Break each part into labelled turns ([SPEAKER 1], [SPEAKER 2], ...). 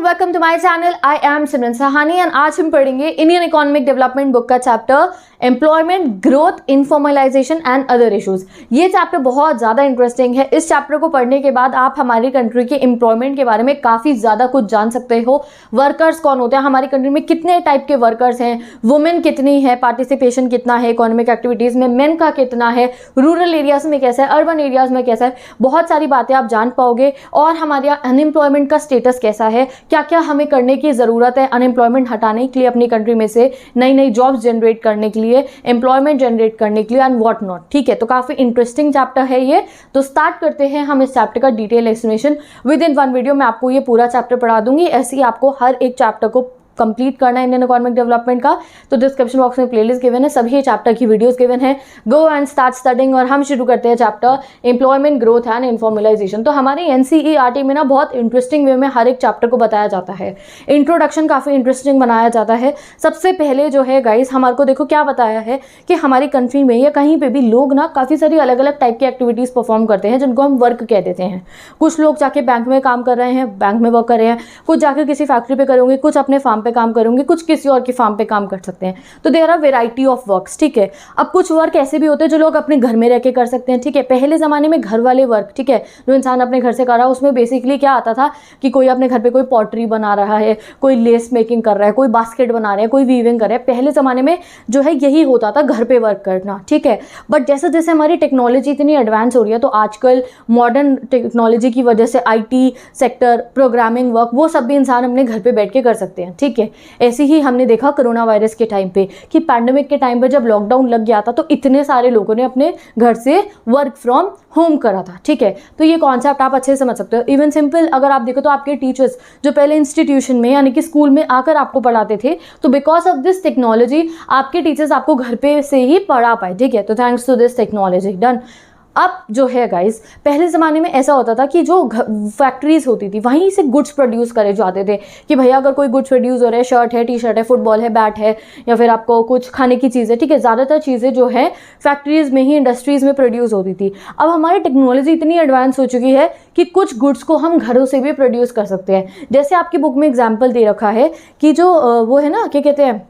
[SPEAKER 1] Welcome to my channel. I am Simran Sahani and आज हम पढ़ेंगे इंडियन इकोनॉमिक डेवलपमेंट बुक का chapter employment, growth, informalisation and other issues. ये chapter बहुत ज़्यादा इंटरेस्टिंग है। इस चैप्टर को पढ़ने के बाद आप हमारी कंट्री के एम्प्लॉयमेंट के बारे में काफ़ी ज़्यादा कुछ जान सकते हो। वर्कर्स कौन होते हैं, हमारी कंट्री में कितने टाइप के वर्कर्स हैं, वुमेन कितनी है, पार्टिसिपेशन कितना है इकोनॉमिक एक्टिविटीज़ में, मेन का कितना है, रूरल एरियाज में कैसा है, अर्बन एरियाज में कैसा है, बहुत सारी बातें आप जान पाओगे। और हमारे यहाँ अनएम्प्लॉयमेंट का स्टेटस कैसा है, क्या क्या हमें करने की ज़रूरत है अनएम्प्लॉयमेंट हटाने के लिए, अपनी कंट्री में से नई नई जॉब्स जनरेट करने के लिए, एम्प्लॉयमेंट जनरेट करने के लिए एंड व्हाट नॉट। ठीक है, तो काफ़ी इंटरेस्टिंग चैप्टर है ये। तो स्टार्ट करते हैं हम इस चैप्टर का detail explanation. With in one video मैं आपको ये पूरा चैप्टर पढ़ा दूंगी। ऐसे ही आपको हर एक चैप्टर को कंप्लीट करना है इंडियन इकोनॉमिक डेवलपमेंट का। तो डिस्क्रिप्शन बॉक्स में प्लेलिस्ट गिवन है, सभी चैप्टर की वीडियोस गिवन है। Go and start studying. और हम शुरू करते हैं चैप्टर एम्प्लॉयमेंट, ग्रोथ एंड इन्फॉर्मलाइजेशन। तो हमारे एनसीईआरटी में ना बहुत इंटरेस्टिंग वे में हर एक चैप्टर को बताया जाता है। इंट्रोडक्शन काफ़ी इंटरेस्टिंग बनाया जाता है। सबसे पहले जो है गाइस, हमारे को देखो क्या बताया है कि हमारी कंट्री में या कहीं पर भी लोग ना काफ़ी सारी अलग अलग टाइप की एक्टिविटीज़ परफॉर्म करते हैं जिनको हम वर्क कह देते हैं। कुछ लोग जाके बैंक में काम कर रहे हैं, बैंक में वर्क कर रहे हैं, कुछ जाके किसी फैक्ट्री पे करेंगे, कुछ अपने फार्म पे काम करेंगे, कुछ किसी और की फार्म पे काम कर सकते हैं। तो there are variety of works. ठीक है, अब कुछ वर्क ऐसे भी होते हैं जो लोग अपने घर में रह के कर सकते हैं। ठीक है, पहले ज़माने में घर वाले वर्क, ठीक है, जो इंसान अपने घर से कर रहा है, उसमें बेसिकली क्या आता था कि कोई अपने घर पे कोई पॉटरी बना रहा है, कोई लेस मेकिंग कर रहा है, कोई बास्केट बना रहा है, कोई वीविंग कर रहा है। पहले ज़माने में जो है यही होता था, घर पे वर्क करना। ठीक है, बट जैसे जैसे हमारी टेक्नोलॉजी इतनी एडवांस हो रही है, तो आजकल मॉडर्न टेक्नोलॉजी की वजह से IT सेक्टर, प्रोग्रामिंग वर्क, वो सब भी इंसान अपने घर पे बैठ के कर सकते हैं। ठीक है, ऐसे ही हमने देखा कोरोना वायरस के टाइम पे कि पैंडेमिक के टाइम पे जब लॉकडाउन लग गया था तो इतने सारे लोगों ने अपने घर से वर्क फ्रॉम होम करा था। ठीक है, तो ये कॉन्सेप्ट आप अच्छे से समझ सकते हो। इवन सिंपल अगर आप देखो तो आपके टीचर्स जो पहले इंस्टीट्यूशन में यानी कि स्कूल में आकर आपको पढ़ाते थे, तो बिकॉज ऑफ दिस टेक्नोलॉजी आपके टीचर्स आपको घर पे से ही पढ़ा पाए। ठीक है, तो thanks to this technology. Done. अब जो है गाइस, पहले ज़माने में ऐसा होता था कि जो फैक्ट्रीज होती थी वहीं से गुड्स प्रोड्यूस करे जाते थे कि भैया अगर कोई गुड्स प्रोड्यूस हो रहा है, शर्ट है, टी-शर्ट है, फुटबॉल है, बैट है, या फिर आपको कुछ खाने की चीज़ है। ठीक है, ज़्यादातर चीज़ें जो है फैक्ट्रीज में ही, इंडस्ट्रीज़ में प्रोड्यूस होती थी। अब हमारी टेक्नोलॉजी इतनी एडवांस हो चुकी है कि कुछ गुड्स को हम घरों से भी प्रोड्यूस कर सकते हैं। जैसे आपकी बुक में एग्जाम्पल दे रखा है कि जो वो है ना, क्या कहते हैं,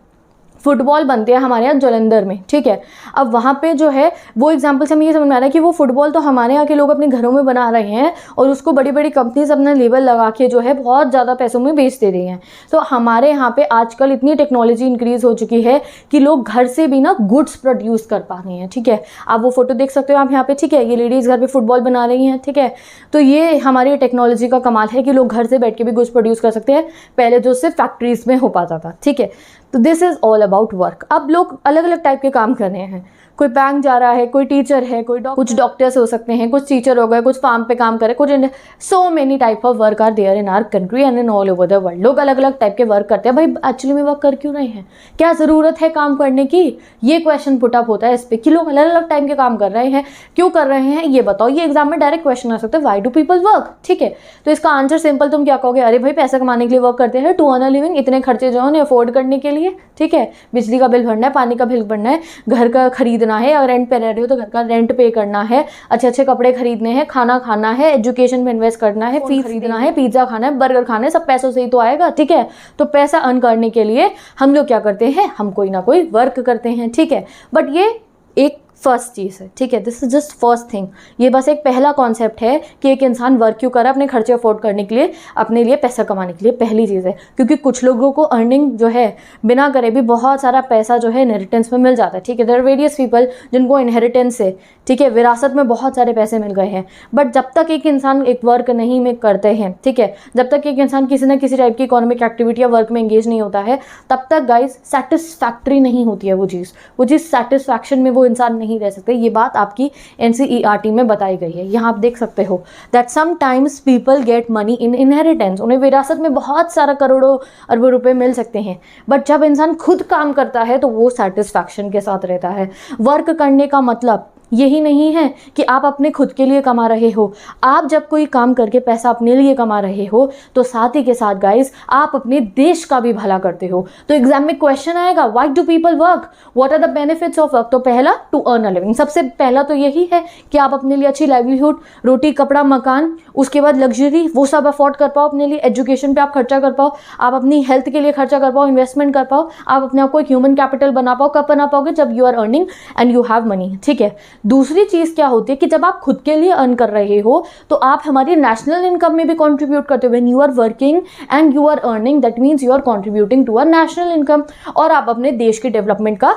[SPEAKER 1] फुटबॉल बनते हैं हमारे यहाँ जालंधर में। ठीक है, अब वहाँ पे जो है वो एग्जांपल से हमें ये समझ में आ रहा है कि वो फुटबॉल तो हमारे यहाँ के लोग अपने घरों में बना रहे हैं और उसको बड़ी बड़ी कंपनीज अपना लेबल लगा के जो है बहुत ज़्यादा पैसों में बेच दे रही हैं। तो हमारे यहाँ पे आजकल इतनी टेक्नोलॉजी इंक्रीज़ हो चुकी है कि लोग घर से भी ना गुड्स प्रोड्यूस कर पा रहे हैं। ठीक है, आप वो फोटो देख सकते हो आप यहाँ पे। ठीक है, ये लेडीज़ घर पर फुटबॉल बना रही हैं। ठीक है, तो ये हमारी टेक्नोलॉजी का कमाल है कि लोग घर से बैठ के भी गुड्स प्रोड्यूस कर सकते हैं, पहले जो सिर्फ फैक्ट्रीज में हो पाता था। ठीक है, तो this is all about work. अब लोग अलग अलग टाइप के काम कर रहे हैं, कोई बैंक जा रहा है, कोई टीचर है, कुछ डॉक्टर्स हो सकते हैं, कुछ टीचर हो गए, कुछ फार्म पे काम कर रहे हैं, कुछ so many type of work are there in our country and in all over the world. लोग अलग अलग टाइप के वर्क करते हैं। भाई एक्चुअली में वर्क कर क्यों रहे हैं, क्या ज़रूरत है काम करने की, ये क्वेश्चन पुट अप होता है इस पर कि लोग अलग अलग टाइप के काम कर रहे हैं, क्यों कर रहे हैं ये बताओ। ये एग्जाम में डायरेक्ट क्वेश्चन आ सकता है, व्हाई डू पीपल वर्क। ठीक है, तो इसका आंसर सिंपल, तुम क्या कहोगे, अरे भाई पैसा कमाने के लिए वर्क करते हैं, टू अर्न अ लिविंग, इतने खर्चे जो है अफोर्ड करने के लिए। ठीक है, बिजली का बिल भरना है, पानी का बिल भरना है, घर का खरीदना है, अगर रेंट पे रह रहे हो तो घर का रेंट पे करना है, अच्छे अच्छे कपड़े खरीदने हैं, खाना खाना है, एजुकेशन में इन्वेस्ट करना है, फीस खरीदना है, पिज्जा खाना है, बर्गर खाना है, सब पैसों से ही तो आएगा। ठीक है, तो पैसा अर्न करने के लिए हम लोग क्या करते हैं, हम कोई ना कोई वर्क करते हैं। ठीक है, बट ये एक फर्स्ट चीज़ है। ठीक है, this is just first thing. ये बस एक पहला कॉन्सेप्ट है कि एक इंसान वर्क क्यों करे, अपने खर्चे अफोर्ड करने के लिए, अपने लिए पैसा कमाने के लिए, पहली चीज़ है। क्योंकि कुछ लोगों को अर्निंग जो है बिना करे भी बहुत सारा पैसा जो है इनहेरिटेंस में मिल जाता है। ठीक है, देयर आर वेरियस पीपल जिनको इनहेरिटेंस से, ठीक है, विरासत में बहुत सारे पैसे मिल गए हैं। बट जब तक एक इंसान एक वर्क नहीं में करते हैं, ठीक है, जब तक एक इंसान किसी ना किसी टाइप की इकोनॉमिक एक्टिविटी या वर्क में एंगेज नहीं होता है, तब तक गाइस सेटिस्फैक्ट्री नहीं होती है वो चीज़ सेटिस्फैक्शन में वो इंसान नहीं रह सकते। ये बात आपकी एनसीईआरटी में बताई गई है। यहाँ आप देख सकते हो that sometimes people get money in inheritance, उन्हें विरासत में बहुत सारा करोड़ों अरबों रुपए मिल सकते हैं, बट जब इंसान खुद काम करता है तो वो सेटिस्फैक्शन के साथ रहता है। वर्क करने का मतलब यही नहीं है कि आप अपने खुद के लिए कमा रहे हो। आप जब कोई काम करके पैसा अपने लिए कमा रहे हो तो साथ ही के साथ गाइस आप अपने देश का भी भला करते हो। तो एग्जाम में क्वेश्चन आएगा, why do people work, what are the benefits of work. तो पहला, टू अर्न अ लिविंग। सबसे पहला तो यही है कि आप अपने लिए अच्छी लाइवलीहुड, रोटी कपड़ा मकान, उसके बाद लग्जरी, वो सब अफोर्ड कर पाओ अपने लिए, एजुकेशन पे आप खर्चा कर पाओ, आप अपनी हेल्थ के लिए खर्चा कर पाओ, इन्वेस्टमेंट कर पाओ, आप अपने आप को एक ह्यूमन कैपिटल बना पाओ। कब बना पाओगे? जब you are earning and you have money, ठीक है। दूसरी चीज क्या होती है कि जब आप खुद के लिए अर्न कर रहे हो तो आप हमारी नेशनल इनकम में भी कंट्रीब्यूट करते हो। When you are working and you are earning, that means you are contributing to a national income, और आप अपने देश के डेवलपमेंट का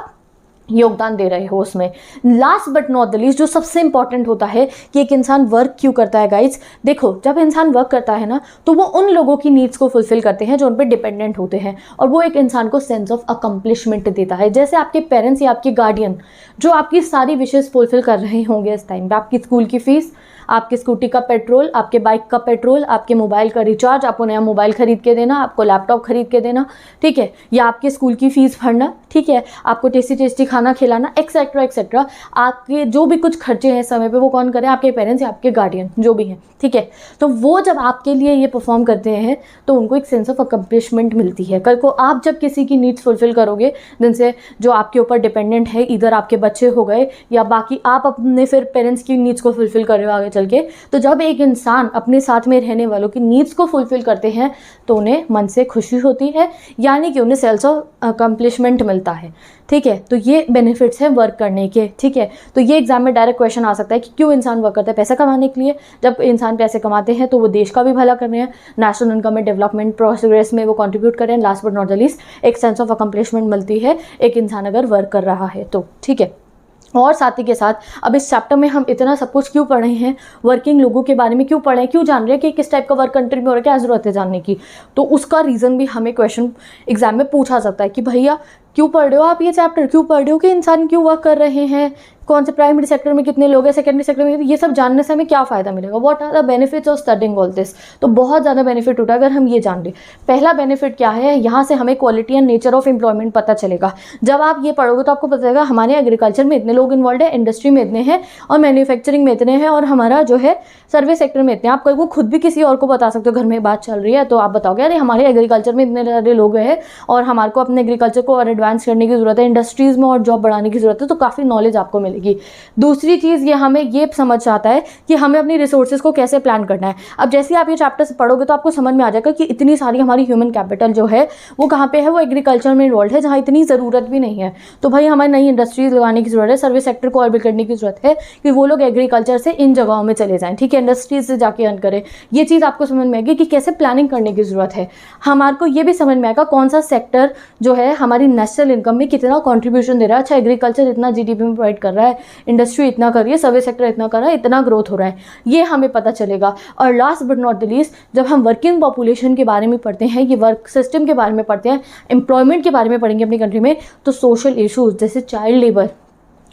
[SPEAKER 1] योगदान दे रहे हो उसमें। Last but not the least, जो सबसे इंपॉर्टेंट होता है कि एक इंसान वर्क क्यों करता है गाइज। देखो, जब इंसान वर्क करता है ना तो वो उन लोगों की नीड्स को फुलफिल करते हैं जो उन पर डिपेंडेंट होते हैं, और वो एक इंसान को सेंस ऑफ अकम्पलिशमेंट देता है। जैसे आपके पेरेंट्स या आपके गार्डियन जो आपकी सारी विशेष फुलफिल कर रहे होंगे इस टाइम पे, आपकी स्कूल की फीस, आपकी स्कूटी का पेट्रोल, आपके बाइक का पेट्रोल, आपके मोबाइल का रिचार्ज, आपको नया मोबाइल खरीद के देना, आपको लैपटॉप खरीद के देना, ठीक है, या आपके स्कूल की फीस भरना, ठीक है, आपको टेस्टी टेस्टी खाना खिलाना, एक्सेट्रा एक्सेट्रा। आपके जो भी कुछ खर्चे हैं समय पे वो कौन करे? आपके पेरेंट्स या आपके गार्डियन जो भी हैं, ठीक है। तो वो जब आपके लिए ये परफॉर्म करते हैं तो उनको एक सेंस ऑफ अकम्पलिशमेंट मिलती है। कल को आप जब किसी की नीड्स फुलफिल करोगे जिनसे जो आपके ऊपर डिपेंडेंट है, इधर आपके बच्चे हो गए या बाकी आप अपने फिर पेरेंट्स की नीड्स को फुलफिल कर रहे हो आगे चल के, तो जब एक इंसान अपने साथ में रहने वालों की नीड्स को फुलफिल करते हैं तो उन्हें मन से खुशी होती है, यानी कि उन्हें सेंस ऑफ अकम्पलिशमेंट मिलता है, ठीक है। तो ये बेनिफिट्स हैं वर्क करने के, ठीक है। तो ये एग्जाम में डायरेक्ट क्वेश्चन आ सकता है कि क्यों इंसान वर्क करता है? पैसा कमाने के लिए। जब इंसान पैसे कमाते हैं तो वो देश का भी भला कर रहे हैं, नेशनल इनकम में, डेवलपमेंट प्रोग्रेस में वो कंट्रीब्यूट कर रहे हैं। Last but not the least, एक सेंस ऑफ अकम्पलिशमेंट मिलती है एक इंसान अगर वर्क कर रहा है तो, ठीक है। और साथ ही के साथ अब इस चैप्टर में हम इतना सब कुछ क्यों पढ़ रहे हैं, वर्किंग लोगों के बारे में क्यों पढ़ रहे हैं, क्यों जान रहे हैं कि किस टाइप का वर्क कंट्री में हो रहा है, क्या ज़रूरत है जानने की। तो उसका रीज़न भी हमें क्वेश्चन एग्जाम में पूछा सकता है कि भैया क्यों पढ़ रहे हो आप ये चैप्टर, क्यों पढ़ रहे हो कि इंसान क्यों वर्क कर रहे हैं, कौन से प्राइमरी सेक्टर में कितने लोग हैं, सेकेंडरी सेक्टर में, ये सब जानने से हमें क्या फ़ायदा मिलेगा, what are the benefits of studying all this. तो बहुत ज़्यादा बेनिफिट होता है अगर हम ये जान लें। पहला बेनिफिट क्या है, यहाँ से हमें quality and nature of employment पता चलेगा। जब आप ये पढ़ोगे तो आपको पता चलेगा हमारे एग्रीकल्चर में इतने लोग इन्वॉल्व है, इंडस्ट्री में इतने हैं, और मैन्युफैक्चरिंग में इतने हैं, और हमारा जो है सर्विस सेक्टर में इतने हैं। आप कहीं वो खुद भी किसी और को बता सकते हो, घर में बात चल रही है तो आप बताओगे अरे हमारे एग्रीकल्चर में इतने सारे लोग हैं और हमारे को अपने एग्रीकल्चर को और एडवांस करने की ज़रूरत है, इंडस्ट्रीज़ में और जॉब बढ़ाने की ज़रूरत है। तो काफ़ी नॉलेज आपको मिलेगी। दूसरी चीज़ ये हमें ये समझ आता है कि हमें अपनी रिसोर्सेज को कैसे प्लान करना है। अब जैसे आप ये चैप्टर्स पढ़ोगे तो आपको समझ में आ जाएगा कि इतनी सारी हमारी ह्यूमन कैपिटल जो है वो कहाँ पे है, वो एग्रीकल्चर में इन्वॉल्व है जहाँ इतनी ज़रूरत भी नहीं है। तो भाई हमें नई इंडस्ट्रीज लगाने की ज़रूरत है, सर्विस सेक्टर को और भी करने की ज़रूरत है कि वो लोग एग्रीकल्चर से इन जगहों में चले जाएँ, ठीक है, इंडस्ट्रीज से जाके अर्न करें। ये चीज़ आपको समझ में आएगी कि कैसे प्लानिंग करने की ज़रूरत है। हमारे को ये भी समझ में आएगा कौन सा सेक्टर जो है हमारी नेशनल इनकम में कितना कॉन्ट्रीब्यूशन दे रहा है। अच्छा, एग्रीकल्चर इतना जीडीपी में प्रोवाइड कर रहा है, इंडस्ट्री इतना कर रही है, सर्विस सेक्टर इतना कर रहा है, इतना ग्रोथ हो रहा है, ये हमें पता चलेगा। और last but not the least, जब हम वर्किंग पॉपुलेशन के बारे में पढ़ते हैं, ये वर्क सिस्टम के बारे में पढ़ते हैं, एम्प्लॉयमेंट के बारे में पढ़ेंगे अपनी कंट्री में, तो सोशल इशूज़ जैसे child labour,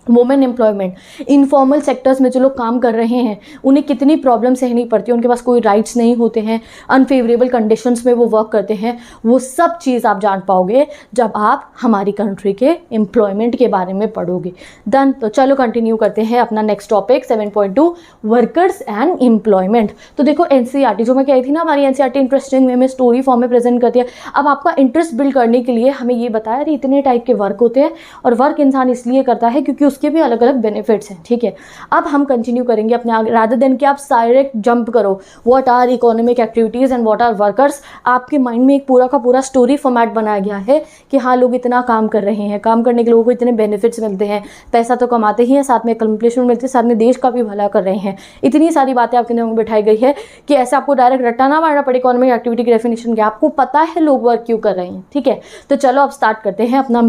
[SPEAKER 1] women employment, informal sectors में जो लोग काम कर रहे हैं उन्हें कितनी प्रॉब्लम सहनी पड़ती है, उनके पास कोई राइट्स नहीं होते हैं, अनफेवरेबल कंडीशंस में वो वर्क करते हैं, वो सब चीज़ आप जान पाओगे जब आप हमारी कंट्री के एम्प्लॉयमेंट के बारे में पढ़ोगे। डन। तो चलो कंटिन्यू करते हैं अपना next topic 7.2 workers and employment. तो देखो एनसीईआरटी जो मैं कही थी ना, हमारी एनसीईआरटी इंटरेस्टिंग वे में स्टोरी फॉर्म में प्रेजेंट करती है। अब आपका इंटरेस्ट बिल्ड करने के लिए हमें ये बताया अरे इतने टाइप के वर्क होते हैं और वर्क इंसान इसलिए करता है क्योंकि उसके भी अलग अलग बेनिफिट्स हैं, ठीक है। अब हम कंटिन्यू करेंगे अपने आगे, रादर देन कि आप डायरेक्ट जंप करो what are economic activities and what are workers. आपके माइंड में एक पूरा का पूरा स्टोरी फॉर्मेट बनाया गया है कि हाँ लोग इतना काम कर रहे हैं, काम करने के लोगों को इतने बेनिफिट्स मिलते हैं, पैसा तो कमाते ही हैं, साथ में अकम्पलिशमेंट मिलती है, साथ में देश का भी भला कर रहे हैं। इतनी सारी बातें आपके दिमाग में बिठाई गई है कि ऐसे आपको डायरेक्ट रट्टा ना मारना पड़े इकोनॉमिक एक्टिविटी की डेफिनेशन क्या, आपको पता है लोग वर्क क्यों कर रहे हैं, ठीक है। तो चलो अब स्टार्ट करते हैं अपना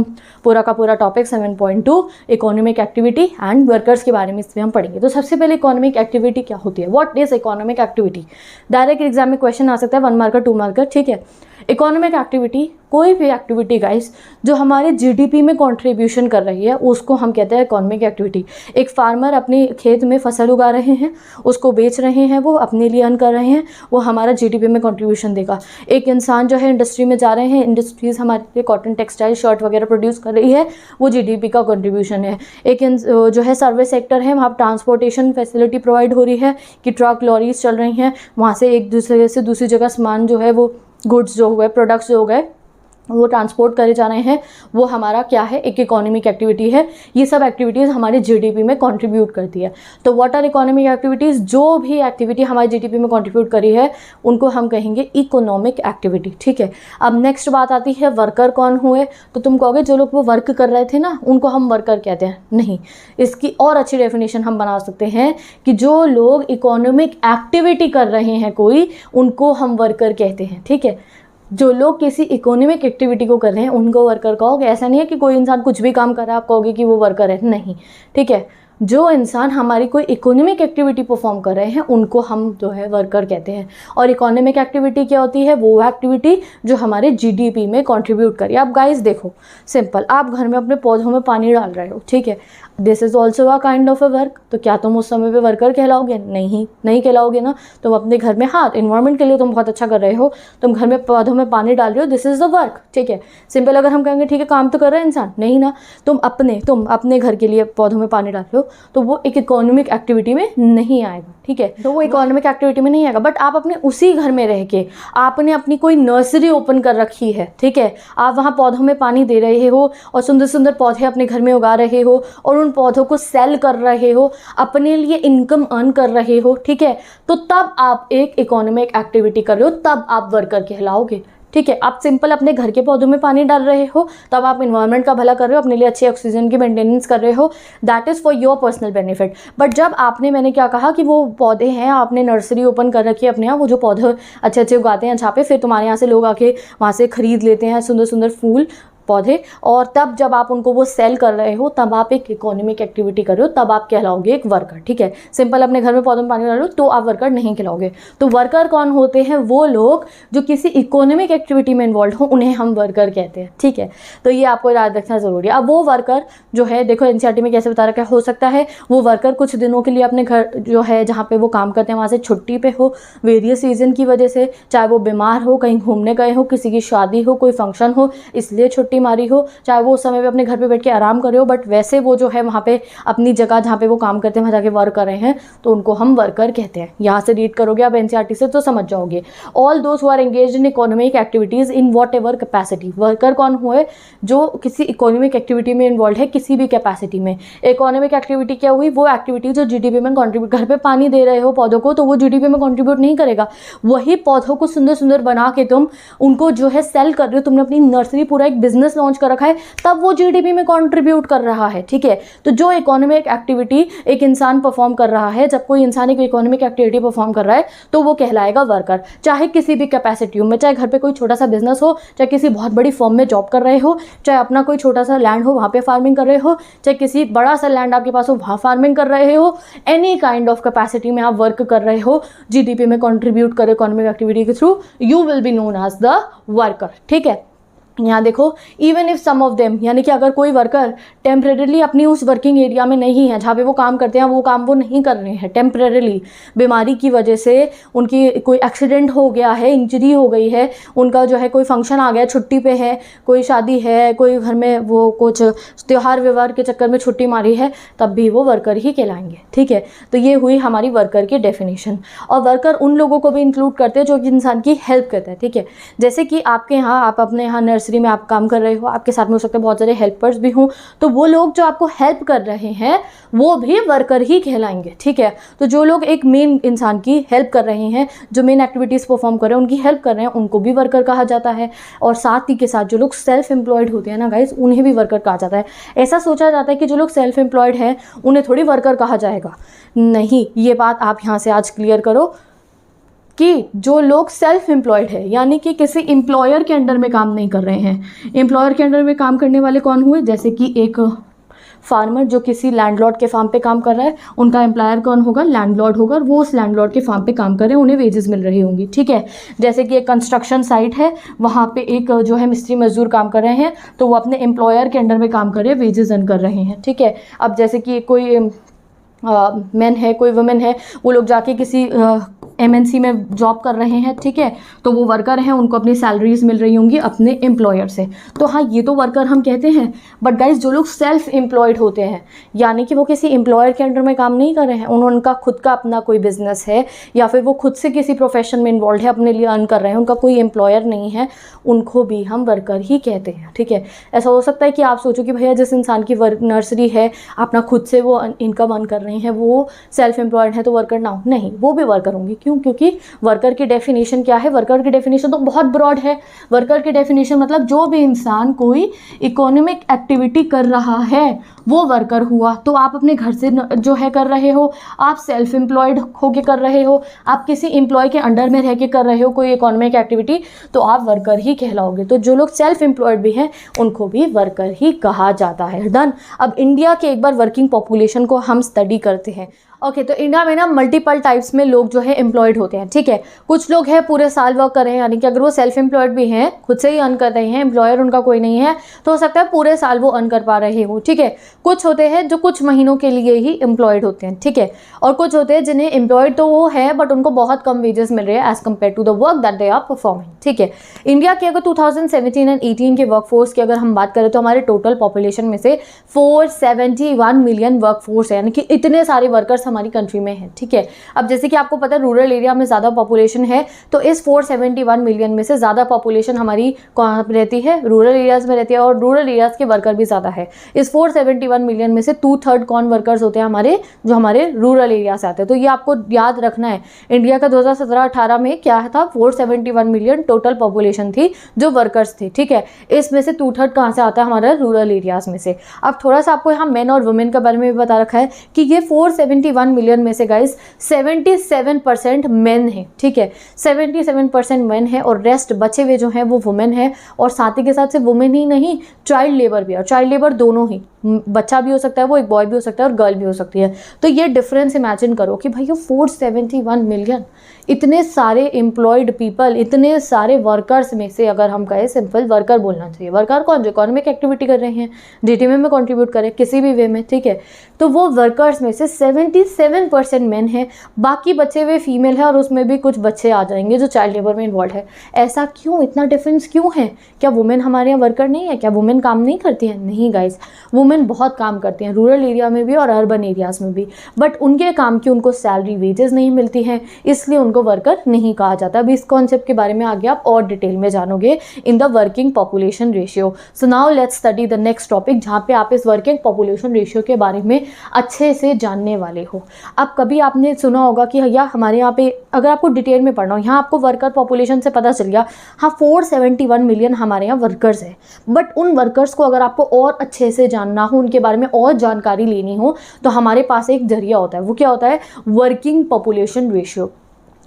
[SPEAKER 1] पूरा का पूरा topic 7.2 economic activity and workers के बारे में इसमें हम पढ़ेंगे। तो सबसे पहले इकोनॉमिक एक्टिविटी क्या होती है, what is economic activity. Direct exam में क्वेश्चन आ सकता है 1 मार्कर 2 मार्कर, ठीक है। इकोनॉमिक एक्टिविटी कोई भी एक्टिविटी गाइस जो हमारे जीडीपी में कंट्रीब्यूशन कर रही है उसको हम कहते हैं इकोनॉमिक एक्टिविटी। एक फार्मर अपने खेत में फसल उगा रहे हैं, उसको बेच रहे हैं, वो अपने लिए अर्न कर रहे हैं, वो हमारा जीडीपी में कंट्रीब्यूशन देगा। एक इंसान जो है इंडस्ट्री में जा रहे हैं, इंडस्ट्रीज़ हमारे लिए कॉटन टेक्सटाइल शर्ट वगैरह प्रोड्यूस कर रही है, वो जीडीपी का कंट्रीब्यूशन है। एक जो है सर्विस सेक्टर है, वहाँ ट्रांसपोर्टेशन फैसिलिटी प्रोवाइड हो रही है कि ट्रक लॉरीज चल रही हैं, वहाँ से एक दूसरे से दूसरी जगह सामान जो है वो गुड्स जो हुए, प्रोडक्ट्स जो हो गए वो ट्रांसपोर्ट करे जा रहे हैं, वो हमारा क्या है, एक इकोनॉमिक एक्टिविटी है। ये सब एक्टिविटीज़ हमारे जीडीपी में कंट्रीब्यूट करती है। तो व्हाट आर इकोनॉमिक एक्टिविटीज़? जो भी एक्टिविटी हमारे जीडीपी में कंट्रीब्यूट करी है उनको हम कहेंगे इकोनॉमिक एक्टिविटी, ठीक है। अब नेक्स्ट बात आती है वर्कर कौन हुए। तो तुम कहोगे जो लोग वो वर्क कर रहे थे ना उनको हम वर्कर कहते हैं, नहीं, इसकी और अच्छी डेफिनेशन हम बना सकते हैं कि जो लोग इकोनॉमिक एक्टिविटी कर रहे हैं कोई, उनको हम वर्कर कहते हैं, ठीक है। जो लोग किसी इकोनॉमिक एक्टिविटी को कर रहे हैं उनको वर्कर कहोगे। ऐसा नहीं है कि कोई इंसान कुछ भी काम कर रहा है आप कहोगे कि वो वर्कर है, नहीं, ठीक है। जो इंसान हमारी कोई इकोनॉमिक एक्टिविटी परफॉर्म कर रहे हैं उनको हम जो है वर्कर कहते हैं। और इकोनॉमिक एक्टिविटी क्या होती है? वो एक्टिविटी जो हमारे जीडीपी में कंट्रीब्यूट करे। अब गाइस देखो, सिंपल, आप घर में अपने पौधों में पानी डाल रहे हो, ठीक है, this is also a kind of a work. तो क्या तुम उस समय पे वर्कर कहलाओगे? नहीं कहलाओगे ना। तुम अपने घर में, हाँ, इन्वायरमेंट के लिए तुम बहुत अच्छा कर रहे हो, तुम घर में पौधों में पानी डाल रहे हो, दिस इज़ द वर्क, ठीक है। सिंपल अगर हम कहेंगे ठीक है काम तो कर रहा है इंसान, नहीं ना, तुम अपने घर के लिए पौधों में पानी डाल रहे हो तो वो एक इकोनॉमिक एक्टिविटी में नहीं आएगा, ठीक है। तो वो इकोनॉमिक एक्टिविटी में नहीं आएगा। बट आप अपने उसी घर में रह के आपने अपनी कोई नर्सरी ओपन कर रखी है, ठीक है, आप वहाँ पौधों में पानी दे रहे हो और सुंदर सुंदर पौधे अपने घर में उगा रहे हो और उन पौधों को सेल कर रहे हो, अपने लिए इनकम अर्न कर रहे हो, ठीक है, तो तब आप एक इकोनॉमिक एक्टिविटी कर रहे हो, तब आप वर्कर कहलाओगे, ठीक है। आप सिंपल अपने घर के पौधों में पानी डाल रहे हो तब आप इन्वायरमेंट का भला कर रहे हो, अपने लिए अच्छी ऑक्सीजन की मेंटेनेंस कर रहे हो, that is for your personal benefit. But जब मैंने क्या कहा कि वो पौधे हैं, आपने नर्सरी ओपन कर रखी है अपने यहाँ, वो जो पौधे अच्छे अच्छे उगाते हैं जहाँ पे, फिर तुम्हारे यहाँ से लोग आके वहाँ से खरीद लेते हैं सुंदर सुंदर फूल पौधे, और तब जब आप उनको वो सेल कर रहे हो तब आप एक इकोनॉमिक एक्टिविटी कर रहे हो, तब आप कहलाओगे एक वर्कर, ठीक है। सिंपल अपने घर में पौधों में पानी डाल रहे हो तो आप वर्कर नहीं कहलाओगे। तो वर्कर कौन होते हैं? वो लोग जो किसी इकोनॉमिक एक्टिविटी में इन्वॉल्व हो, उन्हें हम वर्कर कहते हैं, ठीक है। तो ये आपको याद रखना ज़रूरी है। अब वो वर्कर जो है, देखो एनसीईआरटी में कैसे बता रखा है, हो सकता है वो वर्कर कुछ दिनों के लिए अपने घर जो है जहाँ पे वो काम करते हैं वहाँ से छुट्टी पे हो, वेरियस रीज़न की वजह से, चाहे वो बीमार हो, कहीं घूमने गए हो, किसी की शादी हो, कोई फंक्शन हो, इसलिए छुट्टी मारी हो, चाहे वो उस समय पे अपने घर पे बैठ के आराम कर रहे हो, बट वैसे वो जो है वहाँ पे अपनी जगह जहाँ पे वो काम करते हैं वहाँ जाके वर्क कर रहे हैं, तो उनको हम वर्कर कहते हैं। यहाँ से रीड करोगे आप एनसीईआरटी से तो समझ जाओगे। All those who are engaged in economic activities in whatever capacity. Worker कौन हुए? जो किसी इकोनॉमिक एक्टिविटी में इन्वॉल्व है, किसी भी कैपेसिटी में। इकोनॉमिक एक्टिविटी क्या हुई? वो एक्टिविटी जो जीडीपी में कॉन्ट्रीब्यूट, घर पे पानी दे रहे हो पौधों को तो वो जीडीपी में कॉन्ट्रीब्यूट नहीं करेगा। वही पौधों को सुंदर सुंदर बना के तुम उनको जो है सेल कर रहे हो, तुमने अपनी नर्सरी पूरा एक बिजनेस लॉन्च कर रखा है, तब वो जीडीपी में कंट्रीब्यूट कर रहा है, ठीक है। तो जो इकोनॉमिक एक्टिविटी एक इंसान परफॉर्म कर रहा है, जब कोई इंसान एक इकोनॉमिक एक्टिविटी परफॉर्म कर रहा है तो वो कहलाएगा वर्कर, चाहे किसी भी कैपेसिटी में, चाहे घर पे कोई छोटा सा बिजनेस हो, चाहे किसी बहुत बड़ी फर्म में जॉब कर रहे हो, चाहे अपना कोई छोटा सा लैंड हो वहाँ पे फार्मिंग कर रहे हो, चाहे किसी बड़ा सा लैंड आपके पास हो वहाँ फार्मिंग कर रहे हो, एनी काइंड ऑफ कैपेसिटी में आप वर्क कर रहे हो, जीडीपी में कंट्रीब्यूट कर इकोनॉमिक एक्टिविटी के through, you will be known as the worker, ठीक है। यहाँ देखो, even if some of them, यानी कि अगर कोई वर्कर टेम्परेरीली अपनी उस वर्किंग एरिया में नहीं है जहाँ पे वो काम करते हैं, वो काम वो नहीं कर रहे हैं टेम्परेरीली, बीमारी की वजह से उनकी कोई एक्सीडेंट हो गया है, इंजरी हो गई है, उनका जो है कोई फंक्शन आ गया, छुट्टी पे है, कोई शादी है, कोई घर में वो कुछ त्यौहार व्यवहार के चक्कर में छुट्टी मारी है, तब भी वो वर्कर ही कहलाएंगे, ठीक है। तो ये हुई हमारी वर्कर की डेफिनेशन। और वर्कर उन लोगों को भी इंक्लूड करते हैं जो कि इंसान की हेल्प करते हैं, ठीक है। जैसे कि आपके यहाँ, आप अपने यहाँ नर्सरी में आप काम कर रहे हो, आपके साथ में हो सकता है बहुत सारे हेल्पर्स भी हों, तो वो लोग जो आपको हेल्प कर रहे हैं वो भी वर्कर ही कहलाएंगे, ठीक है। तो जो लोग एक मेन इंसान की हेल्प कर रहे हैं, जो मेन एक्टिविटीज़ परफॉर्म कर रहे हैं, उनकी हेल्प कर रहे हैं, उनको भी वर्कर कहा जाता है। और साथ ही के साथ जो लोग सेल्फ एम्प्लॉयड होते हैं ना गाइस, उन्हें भी वर्कर कहा जाता है। ऐसा सोचा जाता है कि जो लोग सेल्फ एम्प्लॉयड हैं उन्हें थोड़ी वर्कर कहा जाएगा, नहीं, ये बात आप यहाँ से आज क्लियर करो कि जो लोग सेल्फ एम्प्लॉयड है, यानी कि किसी एम्प्लॉयर के अंडर में काम नहीं कर रहे हैं। एम्प्लॉयर के अंडर में काम करने वाले कौन हुए? जैसे कि एक फार्मर जो किसी लैंडलॉर्ड के फार्म पे काम कर रहा है, उनका एम्प्लॉयर कौन होगा? लैंडलॉर्ड होगा, और वो उस लैंडलॉर्ड के फार्म पे काम कर रहे हैं, उन्हें वेजेस मिल रही होंगी। ठीक है, जैसे कि एक कंस्ट्रक्शन साइट है, वहाँ पे एक जो है मिस्त्री मजदूर काम कर रहे हैं, तो वो अपने एम्प्लॉयर के अंडर में काम कर रहे हैं, वेजेस अर्न कर रहे हैं। ठीक है, अब जैसे कि कोई मैन है, कोई वुमेन है, वो लोग जाके किसी MNC में जॉब कर रहे हैं। ठीक है, तो वो वर्कर हैं, उनको अपनी सैलरीज मिल रही होंगी अपने एम्प्लॉयर से। तो हाँ, ये तो वर्कर हम कहते हैं। बट गाइज, जो लोग सेल्फ एम्प्लॉयड होते हैं, यानी कि वो किसी एम्प्लॉयर के अंडर में काम नहीं कर रहे हैं, उनका खुद का अपना कोई बिजनेस है, या फिर वो खुद से किसी प्रोफेशन में इन्वॉल्व है, अपने लिए अर्न कर रहे हैं, उनका कोई एम्प्लॉयर नहीं है, उनको भी हम वर्कर ही कहते हैं। ठीक है, ऐसा हो सकता है कि आप सोचो कि भैया जिस इंसान की नर्सरी है, अपना खुद से वो इनकम अर्न कर रहे हैं, वो सेल्फ एम्प्लॉयड है, तो वर्कर ना हो? नहीं, वो भी वर्कर होंगे। क्यों? क्योंकि वर्कर की डेफिनेशन क्या है? वर्कर की डेफिनेशन तो बहुत ब्रॉड है। वर्कर की डेफिनेशन मतलब जो भी इंसान कोई इकोनॉमिक एक्टिविटी कर रहा है, वो वर्कर हुआ। तो आप अपने घर से जो है कर रहे हो, आप सेल्फ एम्प्लॉयड होके कर रहे हो, आप किसी एम्प्लॉय के अंडर में रह के कर रहे हो कोई इकोनॉमिक एक्टिविटी, तो आप वर्कर ही कहलाओगे। तो जो लोग सेल्फ एम्प्लॉयड भी हैं, उनको भी वर्कर ही कहा जाता है। डन। अब इंडिया के एक बार वर्किंग पॉपुलेशन को हम स्टडी करते हैं। ओके, तो इंडिया में ना मल्टीपल टाइप्स में लोग जो है एम्प्लॉयड होते हैं। ठीक है, कुछ लोग हैं पूरे साल वर्क कर रहे हैं, यानी कि अगर वो सेल्फ एम्प्लॉयड भी हैं, खुद से ही अर्न कर रहे हैं, एम्प्लॉयर उनका कोई नहीं है, तो हो सकता है पूरे साल वो अर्न कर पा रहे हो। ठीक है, कुछ होते हैं जो कुछ महीनों के लिए ही एम्प्लॉयड होते हैं। ठीक है, और कुछ होते हैं जिन्हें एम्प्लॉयड तो वो है, बट उनको बहुत कम वेजेस मिल रहे हैं as compare to the work that they are performing. ठीक है, इंडिया के अगर 2017 एंड 18 के वर्कफोर्स की अगर हम बात करें, तो हमारे टोटल पॉपुलेशन में से 471 मिलियन वर्कफोर्स है, यानी कि इतने सारे वर्कर्स हमारी कंट्री में हैं। ठीक है, अब जैसे कि आपको पता है रूरल एरिया में ज़्यादा पॉपुलेशन है, तो इस 471 मिलियन में से ज़्यादा पॉपुलेशन हमारी कहाँ पर रहती है? रूरल एरियाज़ में रहती है, और रूरल एरियाज़ के वर्कर भी ज़्यादा है। इस 471 मिलियन में से 2/3 कौन वर्कर्स होते हैं? हमारे जो हमारे रूरल एरिया से आते हैं। तो ये आपको याद रखना है। इंडिया का 2017-18 में क्या था? 471 मिलियन टोटल पॉपुलेशन थी जो वर्कर्स थे। ठीक है, इसमें से 2/3 कहाँ से आता है? हमारा रूरल एरियाज़ में से। अब थोड़ा सा आपको यहाँ मेन और वुमेन के बारे में भी बता रखा है कि ये 471 मिलियन में से गाइस 77% मेन है। ठीक है, 77% मेन है, और रेस्ट बचे हुए जो हैं वो वुमेन है। और साथ ही के साथ से वुमेन ही नहीं, चाइल्ड लेबर भी है, और चाइल्ड लेबर दोनों ही, बच्चा भी हो सकता है, वो एक बॉय भी हो सकता है और गर्ल भी हो सकती है। तो ये डिफरेंस इमेजिन करो कि भाई 471 मिलियन, इतने सारे एम्प्लॉयड पीपल, इतने सारे वर्कर्स में से अगर हम कहें, सिंपल वर्कर बोलना चाहिए। वर्कर कौन? जो इकोनॉमिक एक्टिविटी कर रहे हैं, जीडीपी में कंट्रीब्यूट करें किसी भी वे में। ठीक है, तो वो वर्कर्स में से 77% मेन है, बाकी बचे हुए फीमेल है, और उसमें भी कुछ बच्चे आ जाएंगे जो चाइल्ड लेबर में इन्वॉल्व है। ऐसा क्यों? इतना डिफरेंस क्यों है? क्या वुमेन हमारे यहाँ वर्कर नहीं है? क्या वुमेन काम नहीं करती है? नहीं गाइस, वुमेन बहुत काम करती हैं, रूरल एरिया में भी और अर्बन एरियाज में भी, बट उनके काम की उनको सैलरी वेजेस नहीं मिलती हैं, इसलिए उनको वर्कर नहीं कहा जाता। अभी इस कॉन्सेप्ट के बारे में आगे आप और डिटेल में जानोगे in the working population ratio. So now let's study the next topic, जहाँ पे आप इस वर्किंग पॉपुलेशन रेशियो के बारे में अच्छे से जानने वाले हो। अब कभी आपने सुना होगा कि भैया हमारे यहाँ पे, अगर आपको डिटेल में पढ़ना हो, यहाँ आपको वर्कर पॉपुलेशन से पता चल गया, हाँ 471 मिलियन हमारे यहाँ वर्कर्स हैं, बट उन वर्कर्स को अगर आपको और अच्छे से जानना हो, उनके बारे में और जानकारी लेनी हो, तो हमारे पास एक जरिया होता है। वो क्या होता है? Working population ratio.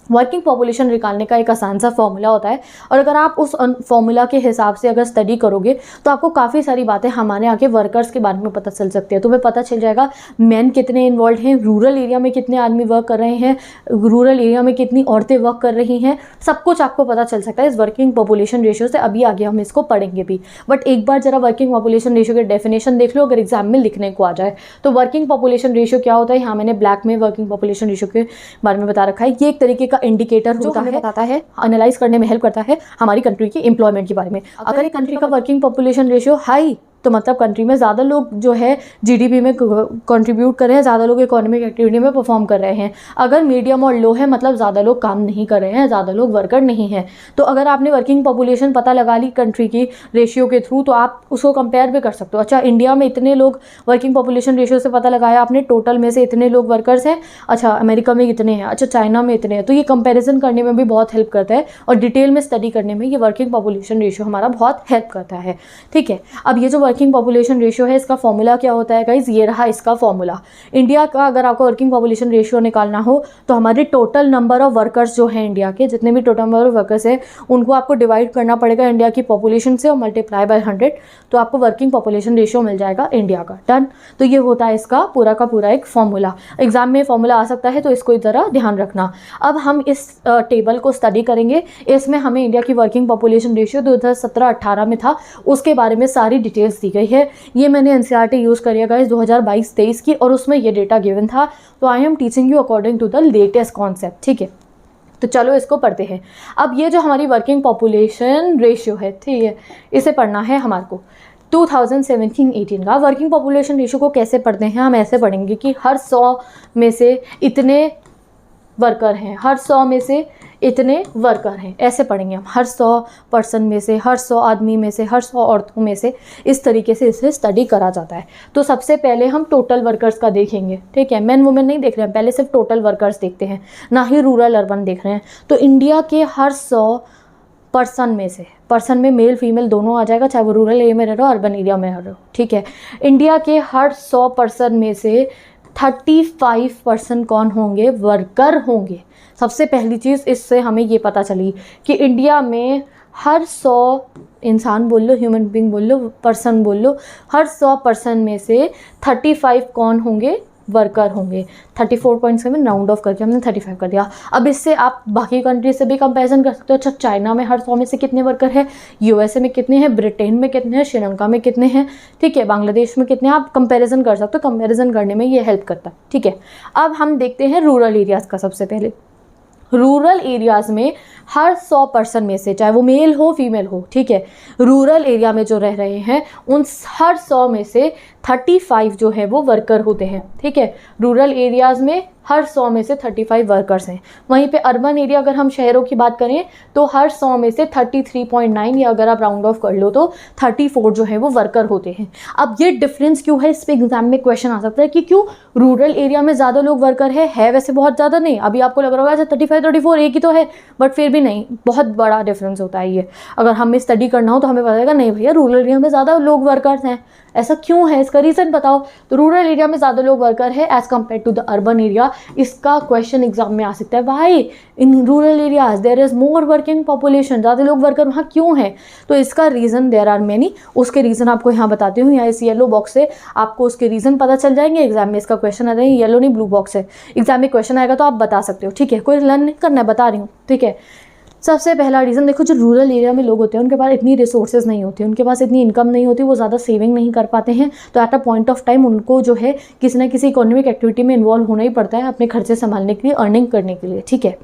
[SPEAKER 1] Working population निकालने का एक आसान सा फॉर्मूला होता है, और अगर आप उस फॉर्मूला के हिसाब से अगर स्टडी करोगे, तो आपको काफ़ी सारी बातें हमारे आगे वर्कर्स के बारे में पता चल सकती है। तुम्हें पता चल जाएगा मेन कितने इन्वॉल्व हैं, रूरल एरिया में कितने आदमी वर्क कर रहे हैं, रूरल एरिया में कितनी औरतें वर्क कर रही हैं, सब कुछ आपको पता चल सकता है इस वर्किंग पॉपुलेशन रेशियो से। अभी आगे हम इसको पढ़ेंगे भी, बट एक बार जरा वर्किंग पॉपुलेशन रेशियो की डेफिनेशन देख लो, अगर एग्जाम में लिखने को आ जाए तो। वर्किंग पॉपुलेशन रेशियो क्या होता है? यहाँ मैंने ब्लैक में वर्किंग पॉपुलेशन रेशियो के बारे में बता रखा है। ये एक तरीके का इंडिकेटर होता है, बताता है, एनालाइज करने में हेल्प करता है हमारी कंट्री की एम्प्लॉयमेंट के बारे में। अगर एक कंट्री का वर्किंग पॉपुलेशन रेशियो हाई, तो मतलब कंट्री में ज़्यादा लोग जो है जीडीपी में कंट्रीब्यूट कर रहे हैं, ज़्यादा लोग इकोनॉमिक एक्टिविटी में परफॉर्म कर रहे हैं। अगर मीडियम और लो है, मतलब ज़्यादा लोग काम नहीं कर रहे हैं, ज़्यादा लोग वर्कर नहीं हैं। तो अगर आपने वर्किंग पॉपुलेशन पता लगा ली कंट्री की रेशियो के थ्रू, तो आप उसको कंपेयर भी कर सकते हो। अच्छा, इंडिया में इतने लोग वर्किंग पॉपुलेशन रेशियो से पता लगाया आपने, टोटल में से इतने लोग वर्कर्स हैं। अच्छा, अमेरिका में इतने हैं, अच्छा चाइना में इतने हैं। तो ये कंपेरिजन करने में भी बहुत हेल्प करता है, और डिटेल में स्टडी करने में ये वर्किंग पॉपुलेशन रेशियो हमारा बहुत हेल्प करता है। ठीक है, अब ये जो वर्किंग वर्किंग पॉपुलेशन रेशियो है, इसका फॉर्मूला क्या होता है गाइज, ये रहा इसका फॉर्मूला। इंडिया का अगर आपको वर्किंग पॉपुलेशन रेशियो निकालना हो तो हमारे टोटल नंबर ऑफ वर्कर्स जो है इंडिया के, जितने भी टोटल नंबर ऑफ वर्कर्स है उनको आपको डिवाइड करना पड़ेगा इंडिया की पॉपुलेशन से और मल्टीप्लाई बाय 100, तो आपको वर्किंग पॉपुलेशन रेशियो मिल जाएगा इंडिया का। डन। तो ये होता है इसका पूरा का पूरा एक फॉर्मूला। एग्जाम में फॉर्मूला आ सकता है तो इसको ज़रा ध्यान रखना। अब हम इस टेबल को स्टडी करेंगे। इसमें हमें इंडिया की वर्किंग पॉपुलेशन रेशियो 2017-18 में था, उसके बारे में सारी डिटेल्स दी गई है। ये मैंने एनसीईआरटी यूज़ करी है गाइस 2022-23 की, और उसमें ये डेटा गिवन था। तो I am teaching you according to the latest concept, ठीक है। तो चलो इसको पढ़ते हैं। अब ये जो हमारी वर्किंग पॉपुलेशन रेशियो है, ठीक है, इसे पढ़ना है हमारे को 2017-18 का। वर्किंग पॉपुलेशन रेशियो को कैसे पढ़ते हैं, हम ऐसे पढ़ेंगे कि हर 100 में से इतने वर्कर हैं, हर 100 में से इतने वर्कर हैं, ऐसे पढ़ेंगे हम। हर 100 पर्सन में से, हर 100 आदमी में से, हर 100 औरतों में से, इस तरीके से इसे स्टडी करा जाता है। तो सबसे पहले हम टोटल वर्कर्स का देखेंगे, ठीक है। मैन वुमेन नहीं देख रहे हैं, पहले सिर्फ टोटल वर्कर्स देखते हैं, ना ही रूरल अर्बन देख रहे हैं। तो इंडिया के हर 100 पर्सन में से, पर्सन में मेल फीमेल दोनों आ जाएगा, चाहे वो रूरल एरिया में रह रहे हो अर्बन एरिया में रह रहे हो, ठीक है। इंडिया के हर 100 पर्सन में से 35% कौन होंगे, वर्कर होंगे। सबसे पहली चीज़ इससे हमें ये पता चली कि इंडिया में हर 100 इंसान बोल लो, ह्यूमन बीइंग बोल लो, पर्सन बोल लो, हर 100 पर्सन में से 35 कौन होंगे, वर्कर होंगे। 34.7 राउंड ऑफ करके हमने 35 कर दिया। अब इससे आप बाकी कंट्री से भी कंपैरिजन कर सकते हो। अच्छा, चाइना में हर 100 में से कितने वर्कर हैं, यूएसए में कितने हैं, ब्रिटेन में कितने हैं, श्रीलंका में कितने हैं, ठीक है, बांग्लादेश में कितने हैं, आप कंपैरिजन कर सकते हो। कंपैरिजन करने में ये हेल्प करता है, ठीक है। अब हम देखते हैं रूरल एरियाज़ का। सबसे पहले रूरल एरियाज़ में हर 100 पर्सन में से, चाहे वो मेल हो फीमेल हो, ठीक है, रूरल एरिया में जो रह रहे हैं उन हर 100 में से 35 जो है वो वर्कर होते हैं, ठीक है। रूरल एरियाज़ में हर 100 में से 35 वर्कर्स हैं। वहीं पे अर्बन एरिया अगर हम शहरों की बात करें तो हर 100 में से 33.9, या अगर आप राउंड ऑफ कर लो तो 34 जो है वो वर्कर होते हैं। अब ये डिफरेंस क्यों है, इस पर एग्जाम में क्वेश्चन आ सकता है कि क्यों रूरल एरिया में ज़्यादा लोग वर्कर है वैसे बहुत ज़्यादा नहीं। अभी आपको लग रहा होगा 35-34 एक ही तो है, बट फिर भी नहीं, बहुत बड़ा डिफरेंस होता है ये। अगर हमें स्टडी करना हो तो हमें पता चलेगा नहीं भैया रूरल एरिया में ज़्यादा लोग वर्कर्स हैं। ऐसा क्यों है, इसका रीज़न बताओ। तो रूरल एरिया में ज़्यादा लोग वर्कर है as compare to the urban area. इसका क्वेश्चन एग्जाम में आ सकता है, why in rural areas there is more working population, ज़्यादा लोग वर्कर वहाँ क्यों हैं। तो इसका रीज़न देयर आर मैनी, उसके रीज़न आपको यहाँ बताती हूँ। यहाँ इस येलो बॉक्स से आपको उसके रीज़न पता चल जाएंगे। एग्जाम में इसका क्वेश्चन आता है, येलो नहीं ब्लू बॉक्स है, एग्जाम में क्वेश्चन आएगा तो आप बता सकते हो, ठीक है। कोई लर्न नहीं करना है, बता रही हूँ, ठीक है। सबसे पहला रीज़न देखो, जो रूरल एरिया में लोग होते हैं उनके पास इतनी रिसोर्सेज नहीं होती, उनके पास इतनी इनकम नहीं होती, वो ज़्यादा सेविंग नहीं कर पाते हैं। तो at a point of time उनको जो है किसी ना किसी इकोनॉमिक एक्टिविटी में इन्वॉल्व होना ही पड़ता है अपने खर्चे संभालने के लिए, अर्निंग करने के लिए, ठीक है।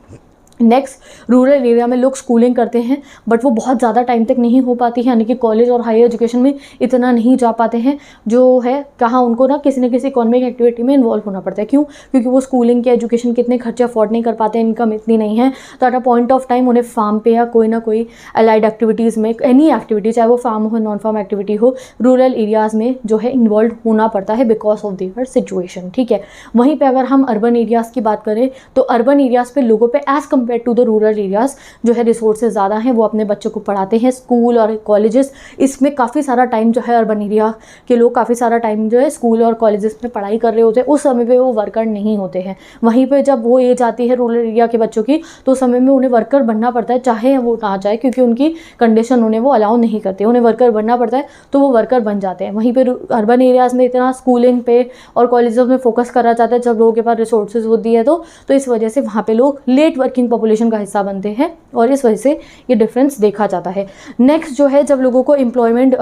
[SPEAKER 1] नेक्स्ट, रूरल एरिया में लोग स्कूलिंग करते हैं बट वो बहुत ज़्यादा टाइम तक नहीं हो पाती है, यानी कि कॉलेज और हायर एजुकेशन में इतना नहीं जा पाते हैं, जो है कहाँ उनको ना किसी न किसी इकोनॉमिक एक्टिविटी में इन्वॉल्व होना पड़ता है। क्यों? क्योंकि वो स्कूलिंग के एजुकेशन कितने खर्चे अफोर्ड नहीं कर पाते, इनकम इतनी नहीं है। तो at a point of time उन्हें फार्म पे या कोई ना कोई अलाइड एक्टिविटीज़ में, एनी एक्टिविटी, चाहे वो फार्म हो नॉन फार्म एक्टिविटी हो, रूरल एरियाज़ में जो है इन्वॉल्व होना पड़ता है बिकॉज ऑफ देयर सिचुएशन, ठीक है। वहीं पर अगर हम अर्बन एरियाज़ की बात करें तो अर्बन एरियाज़ पे लोगों पे as compare to the rural areas जो है रिसोर्सेज ज़्यादा हैं, वो अपने बच्चों को पढ़ाते हैं, स्कूल और कॉलेजेस, इसमें काफ़ी सारा टाइम जो है अर्बन एरिया के लोग काफ़ी सारा टाइम जो है स्कूल और कॉलेजेस में पढ़ाई कर रहे होते हैं, उस समय पे वो वर्कर नहीं होते हैं। वहीं पे जब वो एज आती है रूरल एरिया के बच्चों की तो उस समय में उन्हें वर्कर बनना पड़ता है, चाहे वो ना चाहे, क्योंकि उनकी कंडीशन उन्हें वो अलाउ नहीं करते, उन्हें वर्कर बनना पड़ता है, तो वो वर्कर बन जाते हैं। वहीं पर अर्बन एरियाज़ में इतना स्कूलिंग पे और कॉलेजेस में फोकस करा जाता है जब लोगों के पास रिसोर्सेज होती है, तो इस वजह से वहाँ पर लोग लेट वर्किंग पॉपुलेशन का हिस्सा बनते हैं और इस वजह से ये डिफरेंस देखा जाता है। नेक्स्ट जो है, जब लोगों को एम्प्लॉयमेंट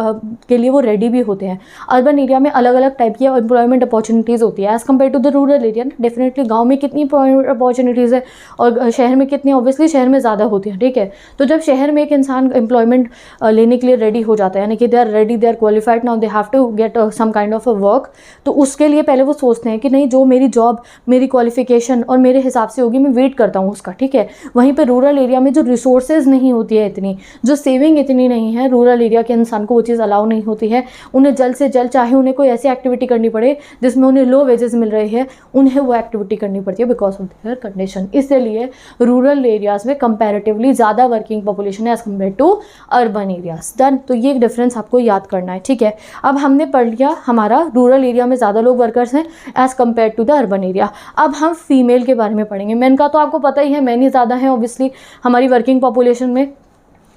[SPEAKER 1] के लिए वो रेडी भी होते हैं। अर्बन एरिया में अलग अलग टाइप की एम्प्लॉयमेंट अपॉर्चुनिटीज़ होती है as compare to the rural area. Definitely गांव में कितनी अपॉर्चुनिटीज़ है और शहर में कितनी, ऑब्वियसली शहर में ज़्यादा होती है, ठीक है। तो जब शहर में एक इंसान एम्प्लॉयमेंट लेने के लिए रेडी हो जाता है, यानी कि they are ready, they are qualified, now they have to get some kind of a work, तो उसके लिए पहले वो सोचते हैं कि नहीं, जो मेरी जॉब, मेरी क्वालिफिकेशन और मेरे हिसाब से होगी, मैं वेट करता हूँ उसका, ठीक है। है। वहीं पे रूरल एरिया में जो रिसोर्सेज नहीं होती है इतनी, जो सेविंग इतनी नहीं है, रूरल एरिया के इंसान को वो चीज़ अलाउ नहीं होती है। उन्हें जल्द से जल्द, चाहे उन्हें कोई ऐसी एक्टिविटी करनी पड़े जिसमें उन्हें लो वेजेस मिल रही है, उन्हें वो एक्टिविटी करनी पड़ती है बिकॉज ऑफ देयर कंडीशन। इसलिए रूरल एरियाज़ में कंपैरेटिवली ज़्यादा वर्किंग पॉपुलेशन है as compare to urban areas. Done. तो ये डिफरेंस आपको याद करना है, ठीक है। अब हमने पढ़ लिया हमारा रूरल एरिया में ज़्यादा लोग वर्कर्स हैं as compare to the urban area. अब हम फीमेल के बारे में पढ़ेंगे। मेन का तो आपको पता ही है, मैन ही ज़्यादा है ऑब्वियसली हमारी वर्किंग पॉपुलेशन में,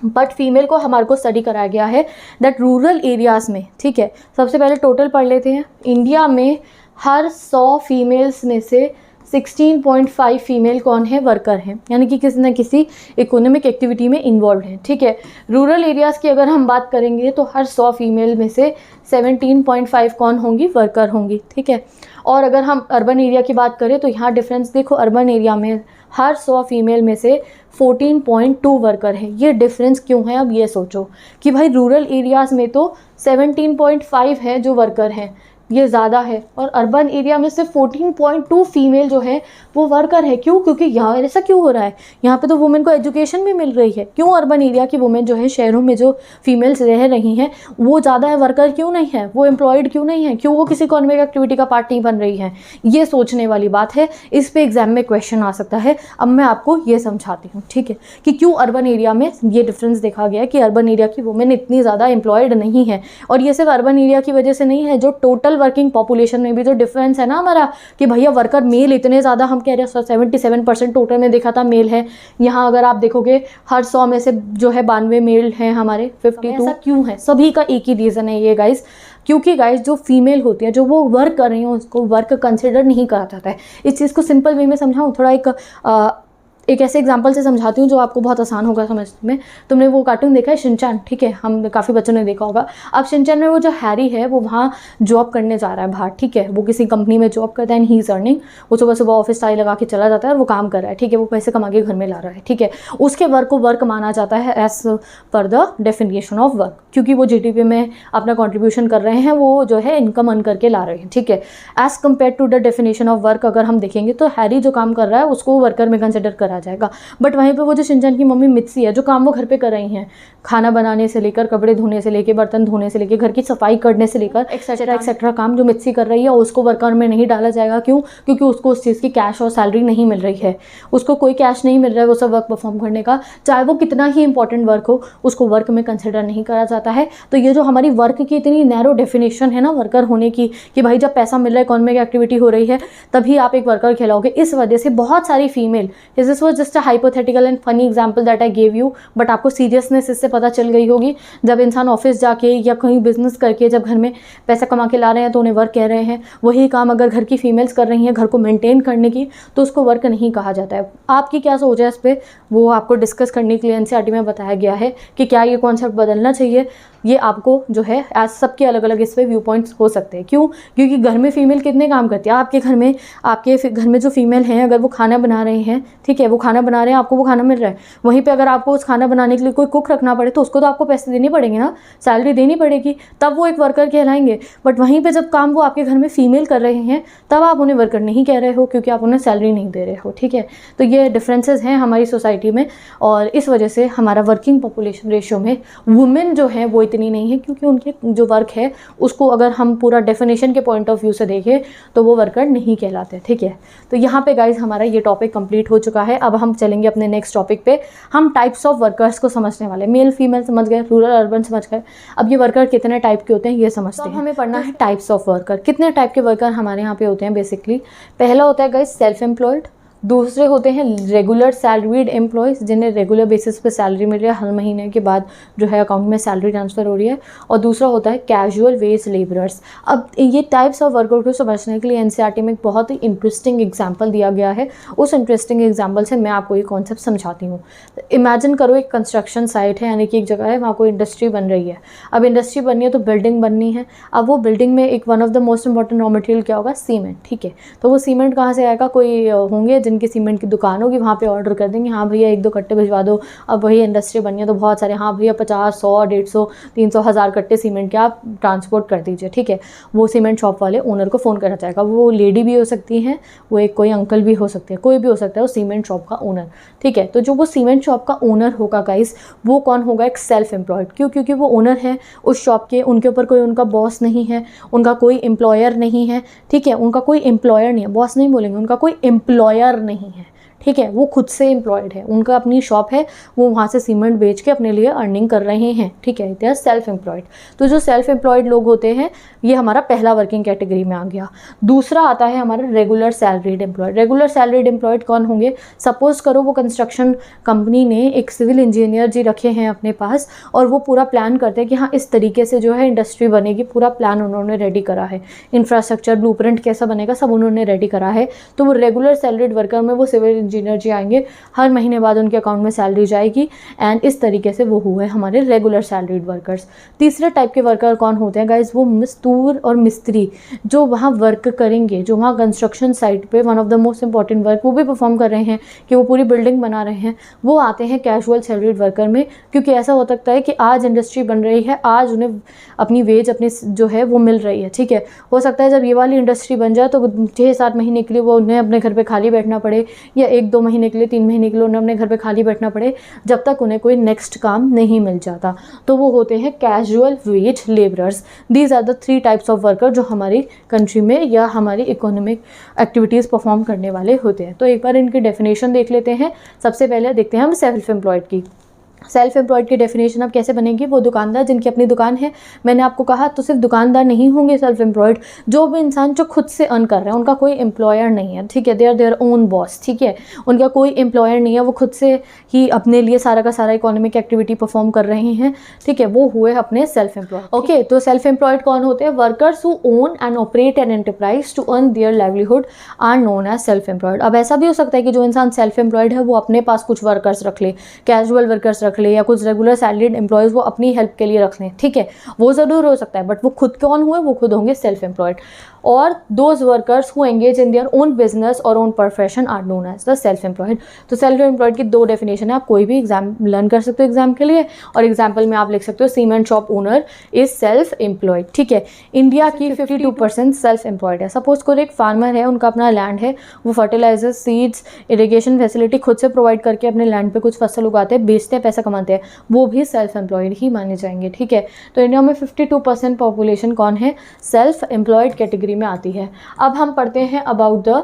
[SPEAKER 1] बट फीमेल को हमारे को स्टडी कराया गया है दैट रूरल एरियाज़ में, ठीक है। सबसे पहले टोटल पढ़ लेते हैं। इंडिया में हर 100 फीमेल्स में से 16.5 फीमेल कौन है, वर्कर हैं, यानी कि किसी न किसी इकोनॉमिक एक्टिविटी में इन्वॉल्व हैं, ठीक है। रूरल एरियाज़ की अगर हम बात करेंगे तो हर 100 फीमेल में से 17.5 कौन होंगी, वर्कर होंगी, ठीक है। और अगर हम अर्बन एरिया की बात करें तो यहाँ डिफरेंस देखो, अर्बन एरिया में हर 100 फीमेल में से 14.2 वर्कर हैं। ये डिफरेंस क्यों है, अब ये सोचो कि भाई रूरल एरियाज़ में तो 17.5 है जो वर्कर हैं, ये ज़्यादा है, और अर्बन एरिया में सिर्फ 14.2 फीमेल जो है वो वर्कर है। क्यों? क्योंकि यहाँ ऐसा क्यों हो रहा है, यहाँ पे तो वुमेन को एजुकेशन भी मिल रही है। क्यों अर्बन एरिया की वुमेन जो है, शहरों में जो फीमेल्स रह रही हैं वो ज़्यादा है, वर्कर क्यों नहीं है, वो एम्प्लॉयड क्यों नहीं है, क्यों वो किसी इकोनॉमिक एक्टिविटी का पार्ट नहीं बन रही है। ये सोचने वाली बात है, इस पे एग्जाम में क्वेश्चन आ सकता है। अब मैं आपको ये समझाती हूँ, ठीक है, कि क्यों अर्बन एरिया में ये डिफरेंस देखा गया कि अर्बन एरिया की वुमेन इतनी ज़्यादा एम्प्लॉयड नहीं है। और ये सिर्फ अर्बन एरिया की वजह से नहीं है, जो टोटल वर्किंग पॉपुलेशन में भी जो डिफरेंस है ना हमारा, कि भैया वर्कर मेल इतने ज़्यादा, हम कह रहे हैं 77% टोटल में देखा था मेल है। यहाँ अगर आप देखोगे हर 100 में से जो है 92 मेल हैं हमारे, 52। ऐसा क्यों है? सभी का एक ही रीज़न है ये गाइस, क्योंकि गाइस जो फीमेल होती है, जो वो वर्क कर रही हैं, उसको वर्क कंसिडर नहीं करा जाता है। इस चीज़ को सिंपल वे में समझाऊँ, थोड़ा एक ऐसे एग्जांपल से समझाती हूँ जो आपको बहुत आसान होगा समझने में। तुमने वो कार्टून देखा है शिनचैन, ठीक है, हम काफ़ी बच्चों ने देखा होगा। अब शिनचैन में वो जो हैरी है वो वहाँ जॉब करने जा रहा है बाहर, ठीक है, वो किसी कंपनी में जॉब करता है एंड ही इज़ अर्निंग। वो सुबह सुबह ऑफिस टाई लगा के चला जाता है और वो काम कर रहा है, ठीक है, वो पैसे कमा के घर में ला रहा है, ठीक है। उसके वर्क को वर्क माना जाता है as per the definition of work, क्योंकि वो जीडीपी में अपना कॉन्ट्रीब्यूशन कर रहे हैं, वो जो है इनकम अर्न करके ला रहे हैं, ठीक है। As compare to the definition of work अगर हम देखेंगे तो हैरी जो काम कर रहा है उसको वर्कर में कंसिडर करा जाएगा। बट वहीं पे वो जो शिनचैन की मम्मी मित्सी है, जो काम वो घर पे कर रही हैं, खाना बनाने से लेकर, कपड़े धोने से लेकर, बर्तन धोने से लेकर, घर की सफाई करने से लेकर एक्सेट्रा काम जो मित्सी कर रही है, उसको वर्कर में नहीं डाला जाएगा। क्यों? क्योंकि उसको उस चीज़ की कैश और सैलरी नहीं मिल रही है, उसको कोई कैश नहीं मिल रहा है वो सब वर्क परफॉर्म करने का, चाहे वो कितना ही इंपॉर्टेंट वर्क हो, उसको वर्क में कंसिडर नहीं करा जाता है। तो ये जो हमारी वर्क की इतनी नैरो डेफिनेशन है ना वर्कर होने की, कि भाई जब पैसा मिल रहा है, इकोनॉमिक एक्टिविटी हो रही है, तभी आप एक वर्कर कहलाओगे। इस वजह से बहुत सारी female, this was just a hypothetical and funny example that I gave you, but आपको सीरियसनेस इससे पता चल गई होगी। जब इंसान ऑफिस जाके या कहीं बिजनेस करके जब घर में पैसा कमा के ला रहे हैं तो उन्हें वर्क कह रहे हैं। वही काम अगर घर की फीमेल्स कर रही हैं घर को मेंटेन करने की, तो उसको वर्क नहीं कहा जाता है। आपकी क्या सोच है इस पर, वो आपको डिस्कस करने के लिए एनसीईआरटी में बताया गया है कि क्या ये कॉन्सेप्ट बदलना चाहिए। ये आपको जो है एज सबके अलग अलग इस पर व्यू पॉइंट्स हो सकते हैं। क्यों? क्योंकि घर में फीमेल कितने काम करती है। आपके घर में जो फीमेल हैं, अगर वो खाना बना रहे हैं, ठीक है, वो खाना बना रहे हैं, आपको वो खाना मिल रहा है। वहीं पे अगर आपको उस खाना बनाने के लिए कोई कुक रखना पड़े तो उसको तो आपको पैसे देने पड़ेंगे ना, सैलरी देनी पड़ेगी, तब वो एक वर्कर कहलाएंगे। बट वहीं पे जब काम वो आपके घर में फीमेल कर रहे हैं, तब आप उन्हें वर्कर नहीं कह रहे हो, क्योंकि आप उन्हें सैलरी नहीं दे रहे हो, ठीक है। तो ये डिफरेंसेस हैं हमारी सोसाइटी में, और इस वजह से हमारा वर्किंग पॉपुलेशन रेशियो में वुमेन जो है वो इतनी नहीं है, क्योंकि उनके जो वर्क है उसको अगर हम पूरा डेफिनेशन के पॉइंट ऑफ व्यू से देखें तो वो वर्कर नहीं कहलाते, ठीक है। तो यहाँ पे गाइज हमारा ये टॉपिक कंप्लीट हो चुका है। अब हम चलेंगे अपने नेक्स्ट टॉपिक पे। हम टाइप्स ऑफ वर्कर्स को समझने वाले, मेल फीमेल समझ गए, रूरल अर्बन समझ गए, अब ये वर्कर कितने टाइप के होते हैं ये समझते हैं। हमें पढ़ना है टाइप्स ऑफ वर्कर। कितने टाइप के वर्कर हमारे यहाँ पे होते हैं बेसिकली। पहला होता है गाइज सेल्फ एम्प्लॉयड, दूसरे होते हैं रेगुलर सैलरीड एम्प्लॉयज़, जिन्हें रेगुलर बेसिस पे सैलरी मिल रही है, हर महीने के बाद जो है अकाउंट में सैलरी ट्रांसफ़र हो रही है, और दूसरा होता है कैजुअल वेज लेबरर्स। अब ये टाइप्स ऑफ वर्कर को समझने के लिए एनसीईआरटी में एक बहुत ही इंटरेस्टिंग एग्जांपल दिया गया है। उस इंटरेस्टिंग एग्जांपल से मैं आपको ये कॉन्सेप्ट समझाती हूँ। इमेजिन करो एक कंस्ट्रक्शन साइट है, यानी कि एक जगह है, वहाँ कोई इंडस्ट्री बन रही है। अब इंडस्ट्री बननी है तो बिल्डिंग बननी है। अब वो बिल्डिंग में एक one of the most important raw material क्या होगा, सीमेंट, ठीक है। तो वो सीमेंट कहाँ से आएगा, कोई होंगे जिनकी सीमेंट की दुकान होगी वहाँ पे ऑर्डर कर देंगे, हाँ भैया 1-2 कट्टे भिजवा दो। अब वही इंडस्ट्री बनी है तो बहुत सारे, हाँ भैया 50, 100, 150, 300, 1000 कट्टे सीमेंट के आप ट्रांसपोर्ट कर दीजिए, ठीक है। वो सीमेंट शॉप वाले ओनर को फ़ोन करा जाएगा, वो लेडी भी हो सकती हैं, वो एक कोई अंकल भी हो सकते हैं, कोई भी हो सकता है वो सीमेंट शॉप का ओनर, ठीक है। तो जो वो सीमेंट शॉप का ओनर होगा गाइस, वो कौन होगा, एक सेल्फ एम्प्लॉयड। क्यों? क्योंकि वो ओनर है उस शॉप के, उनके ऊपर कोई उनका बॉस नहीं है, उनका कोई एम्प्लॉयर नहीं है, ठीक है। उनका कोई एम्प्लॉयर नहीं है, बॉस नहीं बोलेंगे, उनका कोई एम्प्लॉयर नहीं है, ठीक है। वो खुद से एम्प्लॉयड है, उनका अपनी शॉप है, वो वहाँ से सीमेंट बेच के अपने लिए अर्निंग कर रहे हैं, ठीक है। They are self employed. तो जो सेल्फ एम्प्लॉयड लोग होते हैं, ये हमारा पहला वर्किंग कैटेगरी में आ गया। दूसरा आता है हमारा regular salaried employed. Regular salaried employed कौन होंगे, सपोज करो वो कंस्ट्रक्शन कंपनी ने एक सिविल इंजीनियर जी रखे हैं अपने पास, और वो पूरा प्लान करते हैं कि हाँ इस तरीके से जो है इंडस्ट्री बनेगी, पूरा प्लान उन्होंने रेडी करा है, इंफ्रास्ट्रक्चर ब्लूप्रिंट कैसा बनेगा सब उन्होंने रेडी करा है। तो वो रेगुलर सैलरीड वर्कर में वो सिविल इंजीनियर जी आएंगे, हर महीने बाद उनके अकाउंट में सैलरी जाएगी, एंड इस तरीके से वो हुए हमारे रेगुलर सैलरीड वर्कर्स। तीसरे टाइप के वर्कर कौन होते हैं गाइज, वो मजदूर और मिस्त्री जो वहाँ वर्क करेंगे, जो वहाँ कंस्ट्रक्शन साइट पे one of the most important work वो भी परफॉर्म कर रहे हैं कि वो पूरी बिल्डिंग बना रहे हैं, वो आते हैं कैजुअल सैलरीड वर्कर में। क्योंकि ऐसा हो सकता है कि आज इंडस्ट्री बन रही है, आज उन्हें अपनी वेज अपनी जो है वो मिल रही है, ठीक है। हो सकता है जब ये वाली इंडस्ट्री बन जाए तो 6-7 महीने के लिए वो उन्हें अपने घर पे खाली बैठना पड़े, या 1-2 महीने के लिए, 3 महीने के लिए उन्हें अपने घर पे खाली बैठना पड़े, जब तक उन्हें कोई नेक्स्ट काम नहीं मिल जाता। तो वो होते हैं casual wage labourers. These are the 3 types of worker जो हमारी कंट्री में या हमारी इकोनॉमिक एक्टिविटीज़ परफॉर्म करने वाले होते हैं। तो एक बार इनकी डेफिनेशन देख लेते हैं। सबसे पहले देखते हैं हम सेल्फ एम्प्लॉयड की। सेल्फ एम्प्लॉयड की डेफिनेशन अब कैसे बनेगी, वो दुकानदार जिनकी अपनी दुकान है। मैंने आपको कहा तो सिर्फ दुकानदार नहीं होंगे सेल्फ एम्प्लॉयड, जो भी इंसान जो खुद से अर्न कर रहे हैं, उनका कोई एम्प्लॉयर नहीं है, ठीक है। They are their own boss, ठीक है। उनका कोई एम्प्लॉयर नहीं है, वो खुद से ही अपने लिए सारा का सारा इकोनॉमिक एक्टिविटी परफॉर्म कर रहे हैं, ठीक है। वो हुए अपने सेल्फ एम्प्लॉयड। ओके, तो सेल्फ एम्प्लॉयड कौन होते हैं, workers who own and operate an enterprise to earn their livelihood are known as self employed. अब ऐसा भी हो सकता है कि जो इंसान सेल्फ एम्प्लॉयड है वो अपने पास कुछ वर्कर्स रख ले, कैजुअल वर्कर्स रख ले, या कुछ रेगुलर सैलरीड एम्प्लॉयज़ वो अपनी हेल्प के लिए रख लें, ठीक है। वो ज़रूर हो सकता है, बट वो खुद कौन हुए, वो खुद होंगे सेल्फ एम्प्लॉयड। और those workers who engage in their own business और own profession are known as the self employed. तो सेल्फ एम्प्लॉयड की 2 डेफिनेशन है, आप कोई भी एग्जाम लर्न कर सकते हो एग्जाम के लिए, और एग्जाम्पल में आप लिख सकते हो cement shop owner is self employed, ठीक है। इंडिया की 52% सेल्फ एम्प्लॉयड है। सपोज करो एक फार्मर है, उनका अपना लैंड है, वो फर्टिलाइजर, सीड्स, इरीगेशन फैसिलिटी खुद से प्रोवाइड करके अपने लैंड पे कुछ फसल उगाते हैं, बेचते हैं, पैसा कमाते हैं, वो भी सेल्फ एम्प्लॉयड ही माने जाएंगे, ठीक है। तो इंडिया में 52% पॉपुलेशन कौन है, सेल्फ एम्प्लॉयड कैटेगरी में आती है। अब हम पढ़ते हैं अबाउट द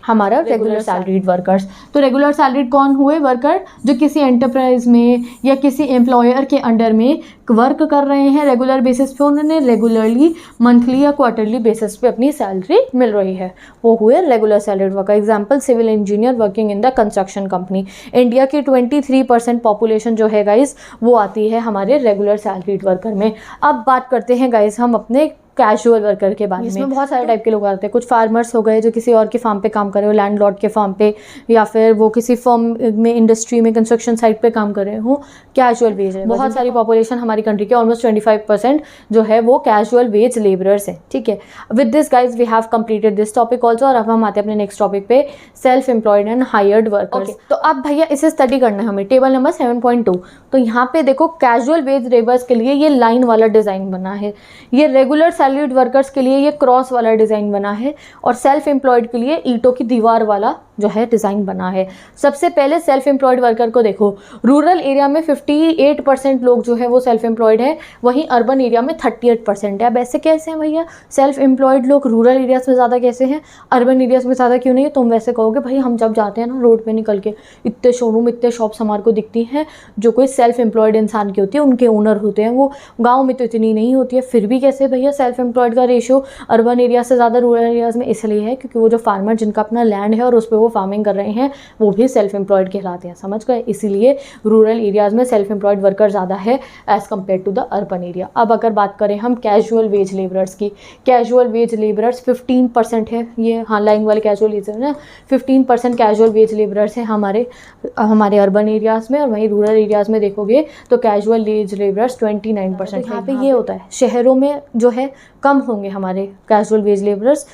[SPEAKER 1] हमारा रेगुलर सैलरीड वर्कर्स। तो रेगुलर सैलरीड कौन हुए, वर्कर जो किसी एंटरप्राइज में या किसी एम्प्लॉयर के अंडर में वर्क कर रहे हैं रेगुलर बेसिस पे, उन्होंने रेगुलरली मंथली या क्वार्टरली बेसिस पे अपनी सैलरी मिल रही है, वो हुए regular salaried worker. Example civil engineer working in the construction company. India की 23% पॉपुलेशन जो है गाइस वो आती है हमारे रेगुलर सैलरीड वर्कर में। अब बात करते हैं गाइस हम अपने कैजुअल वर्कर के बारे में। इसमें बहुत सारे टाइप के लोग आते हैं। कुछ फार्मर्स हो गए जो किसी और के फार्म पे काम कर रहे हो, लैंडलॉर्ड के फार्म पे, या फिर वो किसी फर्म में, इंडस्ट्री में, कंस्ट्रक्शन साइट पे काम कर रहे हो, कैजुअल वेज है। बहुत सारी पॉपुलेशन हमारी कंट्री के ऑलमोस्ट 25% जो है वो कैजुअल वेज लेबरर्स हैं, ठीक है। With this guys we have completed this topic also, और अब हम आते हैं अपने नेक्स्ट टॉपिक पे, self employed and hired workers. तो अब भैया इसे स्टडी करना है हमें, टेबल नंबर 7.2। तो यहाँ पे देखो कैजुअल वेज लेबर्स के लिए ये लाइन वाला डिजाइन बना है, ये रेगुलर सैलरीड वर्कर्स के लिए ये क्रॉस वाला डिज़ाइन बना है, और सेल्फ एम्प्लॉयड के लिए ईंटों की दीवार वाला जो है डिज़ाइन बना है। सबसे पहले सेल्फ एम्प्लॉयड वर्कर को देखो, रूरल एरिया में 58% लोग जो है वो सेल्फ एम्प्लॉयड है, वहीं अर्बन एरिया में 38% है। अब ऐसे कैसे हैं भैया, सेल्फ एम्प्लॉयड लोग रूरल एरियाज में ज़्यादा कैसे हैं, अर्बन एरियाज में ज़्यादा क्यों नहीं है? तुम वैसे कहोगे भाई हम जब जाते हैं ना रोड पे निकल के, इतने शोरूम, इतने शॉप्स हमारे को दिखती हैं, जो कोई सेल्फ एम्प्लॉयड इंसान की होती है, उनके ओनर होते हैं, वो गाँव में तो इतनी नहीं होती है। फिर भी कैसे भैया सेल्फ एम्प्लॉयड का रेशियो अर्बन एरिया से ज़्यादा रूरल एरियाज़ में इसलिए है क्योंकि वो जो फार्मर जिनका अपना लैंड है और उस पर वो फार्मिंग कर रहे हैं वो भी सेल्फ एम्प्लॉयड कहलाते हैं, समझ गए? इसीलिए रूरल एरियाज़ में सेल्फ एम्प्लॉयड वर्कर ज़्यादा है as compare to the urban area. अब अगर बात करें हम कैजुअल वेज लेबरर्स की, कैजुअल वेज लेबरर्स 15% है, ये हाँ लाइन वाले कैजुअल लेबर ना, 15% कैजुअल वेज लेबरर्स हैं हमारे अर्बन एरियाज़ में, और वहीं रूरल एरियाज़ में देखोगे तो कैजुअल वेज लेबरर्स 29%। यहाँ पे ये होता है शहरों में जो है कम होंगे हमारे कैजुअल वेज लेबरर्स,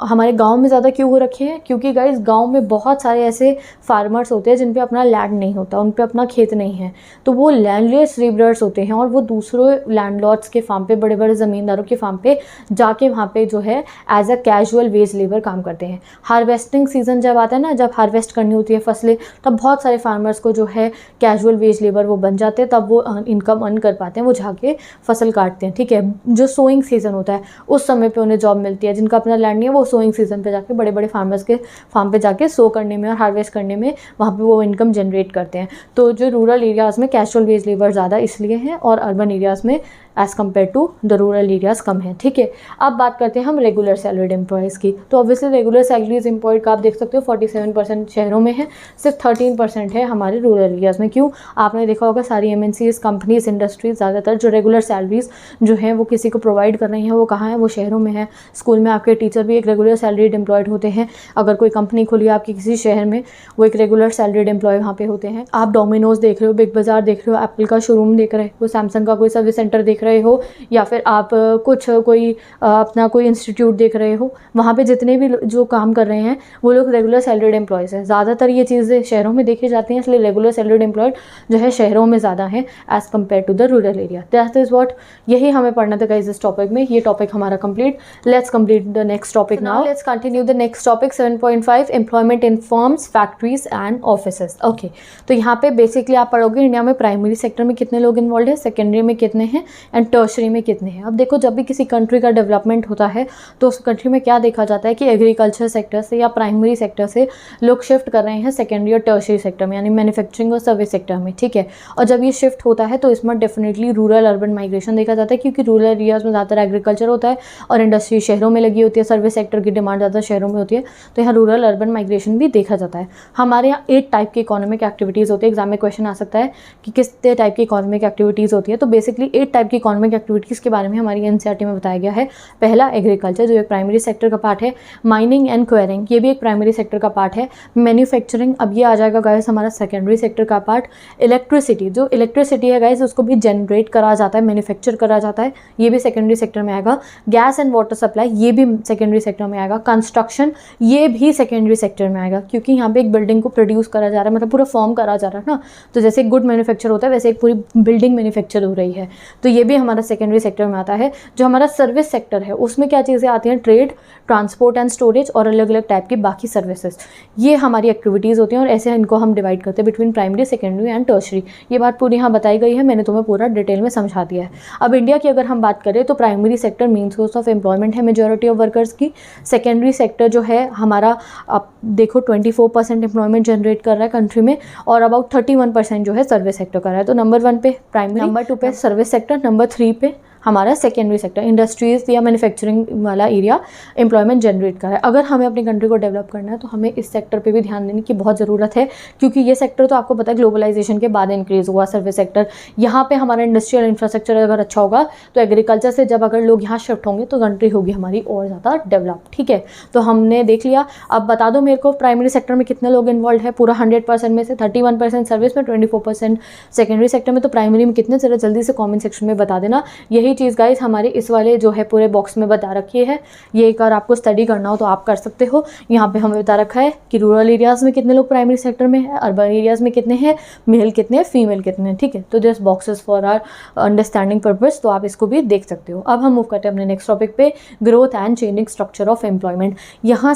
[SPEAKER 1] हमारे गांव में ज़्यादा क्यों हो रखे हैं? क्योंकि गाइस गांव में बहुत सारे ऐसे फार्मर्स होते हैं जिन पे अपना लैंड नहीं होता, उन पे अपना खेत नहीं है, तो वो लैंडलेस लेबरर्स होते हैं और वो दूसरों लैंडलॉर्ड्स के फार्म पे, बड़े बड़े ज़मींदारों के फार्म पे जाके वहाँ पे जो है as a casual wage labour काम करते हैं। हार्वेस्टिंग सीजन जब आता है ना, जब हार्वेस्ट करनी होती है फसलें, तब बहुत सारे फार्मर्स को जो है कैजुअल वेज लेबर वो बन जाते हैं, तब वो इनकम अर्न कर पाते हैं, वो जाके फसल काटते हैं, ठीक है। जो सोइंग सीज़न होता है उस समय पे उन्हें जॉब मिलती है। जिनका अपना लैंड नहीं है वो सोइंग सीज़न पे जाके बड़े बड़े फार्मर्स के फार्म पे जाके सो करने में और हार्वेस्ट करने में वहाँ पे वो इनकम जनरेट करते हैं। तो जो रूरल एरियाज़ में कैजुअल वेज लेबर ज़्यादा इसलिए हैं और अर्बन एरियाज़ में as compare to the rural areas कम है, ठीक है। अब बात करते हैं हम रेगुलर सैलरीड एम्प्लॉयज़ की। तो ऑब्वियसली रेगुलर सैलरीज एम्प्लॉयड का आप देख सकते हो 47% शहरों में है, सिर्फ 13% है हमारे रूरल एरियाज़ में। क्यों? आपने देखा होगा सारी MNCs कंपनीज इंडस्ट्रीज ज़्यादातर जो रेगुलर सैलरीज जो है वो किसी को प्रोवाइड कर रही हैं, वो कहाँ है? वो शहरों में है। स्कूल में आपके टीचर भी एक रेगुलर सैलरीड एम्प्लॉयड होते हैं। अगर कोई कंपनी खुली है आपकी किसी शहर में, वो एक रेगुलर सैलरीड एम्प्लॉय वहाँ पे होते हैं। आप डोमिनोज देख रहे हो, बिग बाज़ार देख रहे हो, एप्पल का शोरूम देख रहे हो, सैमसंग का कोई सर्विस सेंटर देख रहे हो, या फिर आप कुछ कोई अपना कोई इंस्टीट्यूट देख रहे हो, वहाँ पे जितने भी जो काम कर रहे हैं वो लोग रेगुलर सैलरीड एम्प्लॉयज़ हैं। ज़्यादातर ये चीज़ें शहरों में देखी जाती हैं, इसलिए रेगुलर सैलरीड एम्प्लॉयड जो है शहरों में ज़्यादा है as compare to the rural area. That is what, यही हमें पढ़ना था गाइस इस टॉपिक में। ये टॉपिक हमारा complete. Let's complete the next topic now. Let's continue the next topic 7.5 employment in firms, factories and offices. Okay, तो यहाँ पे बेसिकली आप पढ़ोगे इंडिया में प्राइमरी सेक्टर में कितने लोग इन्वॉल्व है, सेकेंडरी में कितने हैं एंड टर्शरी में कितने हैं। अब देखो, जब भी किसी कंट्री का डेवलपमेंट होता है तो उस कंट्री में क्या देखा जाता है कि एग्रीकल्चर सेक्टर से या प्राइमरी सेक्टर से लोग शिफ्ट कर रहे हैं सेकेंडरी और टर्शरी सेक्टर में, यानी मैन्युफैक्चरिंग और सर्विस सेक्टर में, ठीक है। और जब ये शिफ्ट होता है तो इसमें डेफिनेटली रूरल अर्बन माइग्रेशन देखा जाता है, क्योंकि रूरल एरियाज़ में ज़्यादातर एग्रीकल्चर होता है और इंडस्ट्री शहरों में लगी होती है, सर्विस सेक्टर की डिमांड ज़्यादा शहरों में होती है, तो यहाँ रूरल अर्बन माइग्रेशन भी देखा जाता है। हमारे यहाँ 8 टाइप की इकोनॉमिक एक्टिविटीज़ होती है। एग्जाम में क्वेश्चन आ सकता है कि किस टाइप की इकोनॉमिक एक्टिविटीज़ होती है, तो बेसिकली 8 टाइप की इकोनॉमिक एक्टिविटीज़ के बारे में हमारी NCERT में बताया गया है। पहला एग्रीकल्चर, जो एक प्राइमरी सेक्टर का पार्ट है। माइनिंग एंड क्वेरिंग, ये भी एक प्राइमरी सेक्टर का पार्ट है। मैन्युफैक्चरिंग, अब ये आ जाएगा गाइस हमारा सेकेंडरी सेक्टर का पार्ट। इलेक्ट्रिसिटी, जो इलेक्ट्रिसिटी है गाइस उसको भी जनरेट करा जाता है, मैन्युफैक्चर करा जाता है, ये भी सेकेंडरी सेक्टर में आएगा। गैस एंड वाटर सप्लाई, ये भी सेकेंडरी सेक्टर में आएगा। कंस्ट्रक्शन, ये भी सेकेंडरी सेक्टर में आएगा, क्योंकि यहाँ पे एक बिल्डिंग को प्रोड्यूस करा जा रहा है, मतलब पूरा फॉर्म करा जा रहा है ना, तो जैसे एक गुड मैन्युफैक्चर होता है वैसे एक पूरी बिल्डिंग मैन्युफैक्चर हो रही है, तो ये भी हमारा सेकेंडरी सेक्टर में आता है। जो हमारा सर्विस सेक्टर है उसमें क्या चीज़ें आती हैं? ट्रेड, ट्रांसपोर्ट एंड स्टोरेज और अलग अलग टाइप की बाकी सर्विसेज, ये हमारी एक्टिविटीज़ होती हैं और ऐसे इनको हम डिवाइड करते हैं between primary, secondary and tertiary. ये बात पूरी यहाँ बताई गई है, मैंने तुम्हें पूरा डिटेल में समझा दिया है। अब इंडिया की अगर हम बात करें तो primary sector main source of employment है मेजॉरिटी ऑफ वर्कर्स की। सेकेंडरी सेक्टर जो है हमारा, आप देखो 24% एम्प्लॉयमेंट जनरेट कर रहा है कंट्री में, और अबाउट 31% जो है सर्विस सेक्टर कर रहा है। तो नंबर 1 पे प्राइमरी, नंबर 2 पे सर्विस सेक्टर, नंबर 3 पे हमारा सेकेंडरी सेक्टर, इंडस्ट्रीज़ या मैन्युफैक्चरिंग वाला एरिया एम्प्लॉयमेंट जनरेट कर रहा है। अगर हमें अपनी कंट्री को डेवलप करना है तो हमें इस सेक्टर पे भी ध्यान देने की बहुत ज़रूरत है, क्योंकि ये सेक्टर तो आपको पता है ग्लोबलाइजेशन के बाद इंक्रीज़ हुआ सर्विस सेक्टर। यहाँ पे हमारा इंडस्ट्रियल इंफ्रास्ट्रक्चर अगर अच्छा होगा तो एग्रीकल्चर से जब अगर लोग यहाँ शिफ्ट होंगे तो कंट्री होगी हमारी और ज़्यादा डेवलप, ठीक है। तो हमने देख लिया। अब बता दो मेरे को प्राइमरी सेक्टर में कितने लोग इन्वॉल्व है पूरा 100% में से? 31% सर्विस में, 24% सेकेंडरी सेक्टर में। तो प्राइमरी में कितने, ज़रा जल्दी से कॉमेंट सेक्शन में बता देना। यही चीज़ गाइस हमारे इस वाले जो है पूरे बॉक्स में बता रखी है। ये एक बार आपको स्टडी करना हो तो आप कर सकते हो। यहाँ पे हमें बता रखा है कि रूरल एरियाज़ में कितने लोग प्राइमरी सेक्टर में है, अर्बन एरियाज़ में कितने हैं, मेल कितने हैं, फीमेल कितने हैं, ठीक है। तो this boxes for our understanding purpose, तो आप इसको भी देख सकते हो। अब हम मूव करते हैं अपने नेक्स्ट टॉपिक पे, growth and changing structure of employment. यहाँ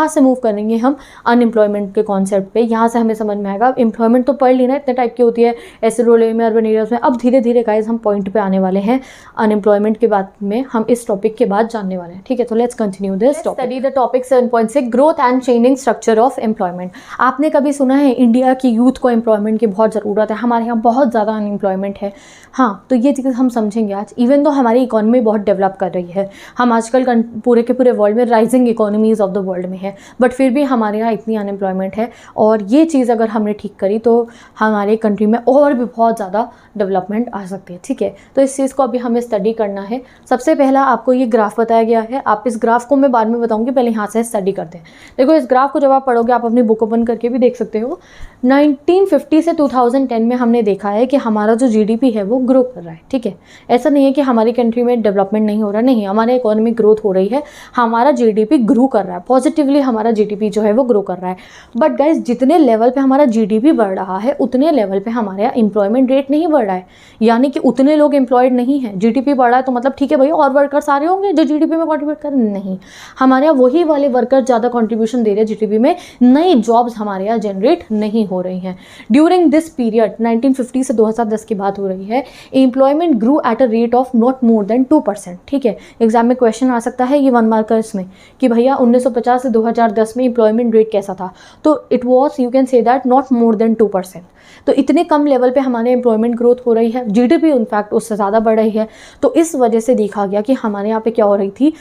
[SPEAKER 1] से मूव करेंगे हम अनएम्प्लॉयमेंट के कॉन्सेप्ट पे। यहाँ से हमें समझ में आएगा, एम्प्लॉयमेंट तो पढ़ लेना इतने टाइप की होती है ऐसे रूरल में, अर्बन एरियाज़ में। अब धीरे धीरे गाइस हम पॉइंट पे आने वाले हैं, अनएम्प्लॉयमेंट के बाद में हम इस टॉपिक के बाद जानने वाले हैं, ठीक है। तो let's continue this topic. Study the topic 7.6 growth and changing structure of employment. आपने कभी सुना है इंडिया की यूथ को एम्प्लॉयमेंट की बहुत ज़रूरत है, हमारे यहाँ बहुत ज़्यादा अनएम्प्लॉयमेंट है? हाँ, तो ये चीज़ हम समझेंगे आज। इवन तो हमारी इकोनॉमी बहुत डेवलप कर रही है, हम आजकल पूरे के पूरे वर्ल्ड में rising economies of the world में है, बट फिर भी हमारे यहाँ इतनी अनएम्प्लॉयमेंट है। और ये चीज़ अगर हमने ठीक करी तो हमारे कंट्री में और भी बहुत ज़्यादा डेवलपमेंट आ सकती है, ठीक है। तो इस चीज़ को अभी हम हमें स्टडी करना है, सबसे पहला आपको ये ग्राफ बताया गया है। आप इस ग्राफ को मैं बाद में बताऊंगी, पहले यहाँ से स्टडी करते हैं। देखो इस ग्राफ को जब आप पढ़ोगे, आप अपनी बुक ओपन करके भी देख सकते हो। 1950 से 2010 में हमने देखा है कि हमारा जो GDP है वो ग्रो कर रहा है, ठीक है। ऐसा नहीं है कि हमारी कंट्री में डेवलपमेंट नहीं हो रहा, नहीं, हमारे इकोनॉमिक ग्रोथ हो रही है, हमारा GDP ग्रो कर रहा है, पॉजिटिवली हमारा GDP जो है वो ग्रो कर रहा है। बट गाइज जितने लेवल पे हमारा GDP बढ़ रहा है उतने लेवल पे हमारे यहाँ एम्प्लॉयमेंट रेट नहीं बढ़ रहा है, यानी कि उतने लोग एम्प्लॉयड नहीं है। GDP बढ़ रहा है तो मतलब ठीक है भाई, और वर्कर सारे होंगे जो GDP में कॉन्ट्रीब्यूट कर, नहीं, हमारे यहाँ वही वाले वर्कर ज़्यादा कॉन्ट्रीब्यूशन दे रहे हैं GDP में, नई जॉब्स हमारे यहाँ जनरेट नहीं हो रही हैं। ड्यूरिंग दिस पीरियड 1950 से 2010 की बात हो रही है, employment grew at a rate of not more than 2%, ठीक है। एग्जाम में क्वेश्चन आ सकता है ये 1 मार्कर्स में कि भैया 1950 से 2010 में एम्प्लॉयमेंट रेट कैसा था, तो it was, you can say that, not more than 2%। तो इतने कम लेवल पे हमारे एम्प्लॉयमेंट ग्रोथ हो रही है, GDP इनफैक्ट उससे ज़्यादा बढ़ रही है। तो इस वजह से देखा गया कि हमारे यहाँ पे क्या हो रही थी,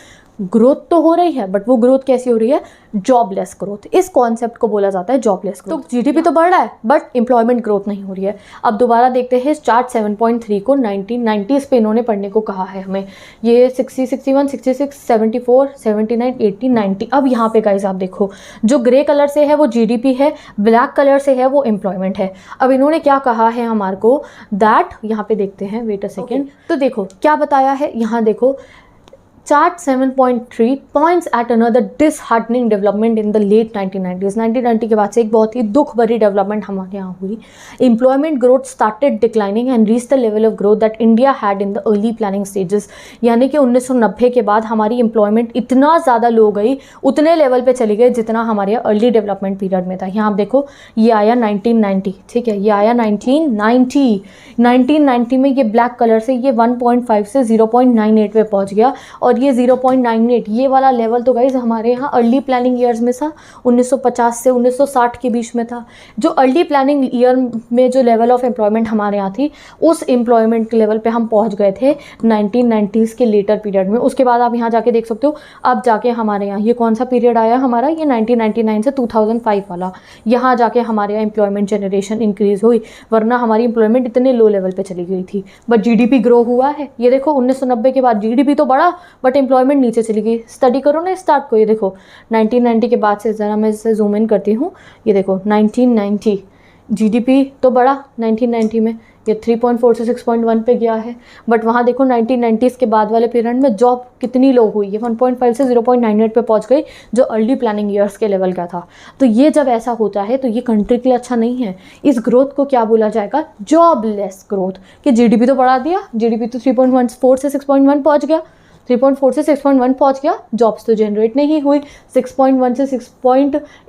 [SPEAKER 1] ग्रोथ तो हो रही है, बट वो ग्रोथ कैसी हो रही है, जॉबलेस ग्रोथ। इस कॉन्सेप्ट को बोला जाता है जॉबलेस ग्रोथ। तो GDP तो बढ़ रहा है बट एम्प्लॉयमेंट ग्रोथ नहीं हो रही है। अब दोबारा देखते हैं चार्ट 7.3 को। 1990s पे इन्होंने पढ़ने को कहा है हमें, ये 60, 61, 66, 74, 79, 80, 90। अब यहाँ पे गाइज आप देखो, जो ग्रे कलर से है वो GDP है, ब्लैक कलर से है वो एम्प्लॉयमेंट है। अब इन्होंने क्या कहा है हमारे को, दैट, यहाँ पे देखते हैं, वेट अ सेकेंड। तो देखो क्या बताया है, यहाँ देखो, chart 7.3 points at another disheartening development in the late 1990s। 1990 के बाद से एक बहुत ही दुख भरी डेवलपमेंट हमारे यहाँ हुई। Employment growth started declining and reach the level of growth that India had in the early planning stages. यानी कि 1990 के बाद हमारी एम्प्लॉयमेंट इतना ज़्यादा लो गई, उतने लेवल पे चली गई जितना हमारे अर्ली डेवलपमेंट पीरियड में था। यहाँ आप देखो, ये आया 1990, ठीक है, ये आया 1990 में ये ब्लैक कलर से ये 1.5 से 0.98 पे पहुँच गया, और ये 0.98 ये वाला लेवल तो गाइज हमारे यहाँ अर्ली प्लानिंग ईयर्स में था, 1950 से 1960 के बीच में था। जो अर्ली प्लानिंग ईयर में जो लेवल ऑफ एम्प्लॉयमेंट हमारे यहाँ थी, उस एम्प्लॉयमेंट लेवल पे हम पहुँच गए थे 1990s के लेटर पीरियड में। उसके बाद आप यहाँ जाके देख सकते हो, अब जाके हमारे यहाँ ये कौन सा पीरियड आया हमारा, ये 1999 से 2005 वाला, यहाँ जाके हमारे यहाँ एम्प्लॉयमेंट जनरेशन इंक्रीज़ हुई, वरना हमारी एम्प्लॉयमेंट इतने लो लेवल पे चली गई थी। बट GDP ग्रो हुआ है, ये देखो 1990 के बाद GDP तो बढ़ा बट एम्प्लॉयमेंट नीचे चली गई। स्टडी करो ना स्टार्ट को, ये देखो 1990 के बाद से, ज़रा मैं इसे जूम इन करती हूँ, ये देखो 1990 GDP तो बढ़ा 1990 में, ये 3.4 से 6.1 पे गया है। बट वहाँ देखो 1990s के बाद वाले पीरियड में जॉब कितनी लो हुई है, 1.5 से 0.98 पे पहुँच गई, जो अर्ली प्लानिंग ईयर्स के लेवल का था। तो ये जब ऐसा होता है तो ये कंट्री के लिए अच्छा नहीं है। इस ग्रोथ को क्या बोला जाएगा, जॉबलेस ग्रोथ। कि GDP तो बढ़ा दिया, GDP तो 3.14 से 6.1 पहुँच गया, 3.4 से 6.1 पहुँच गया, जॉब्स तो जनरेट नहीं हुई, 6.1 से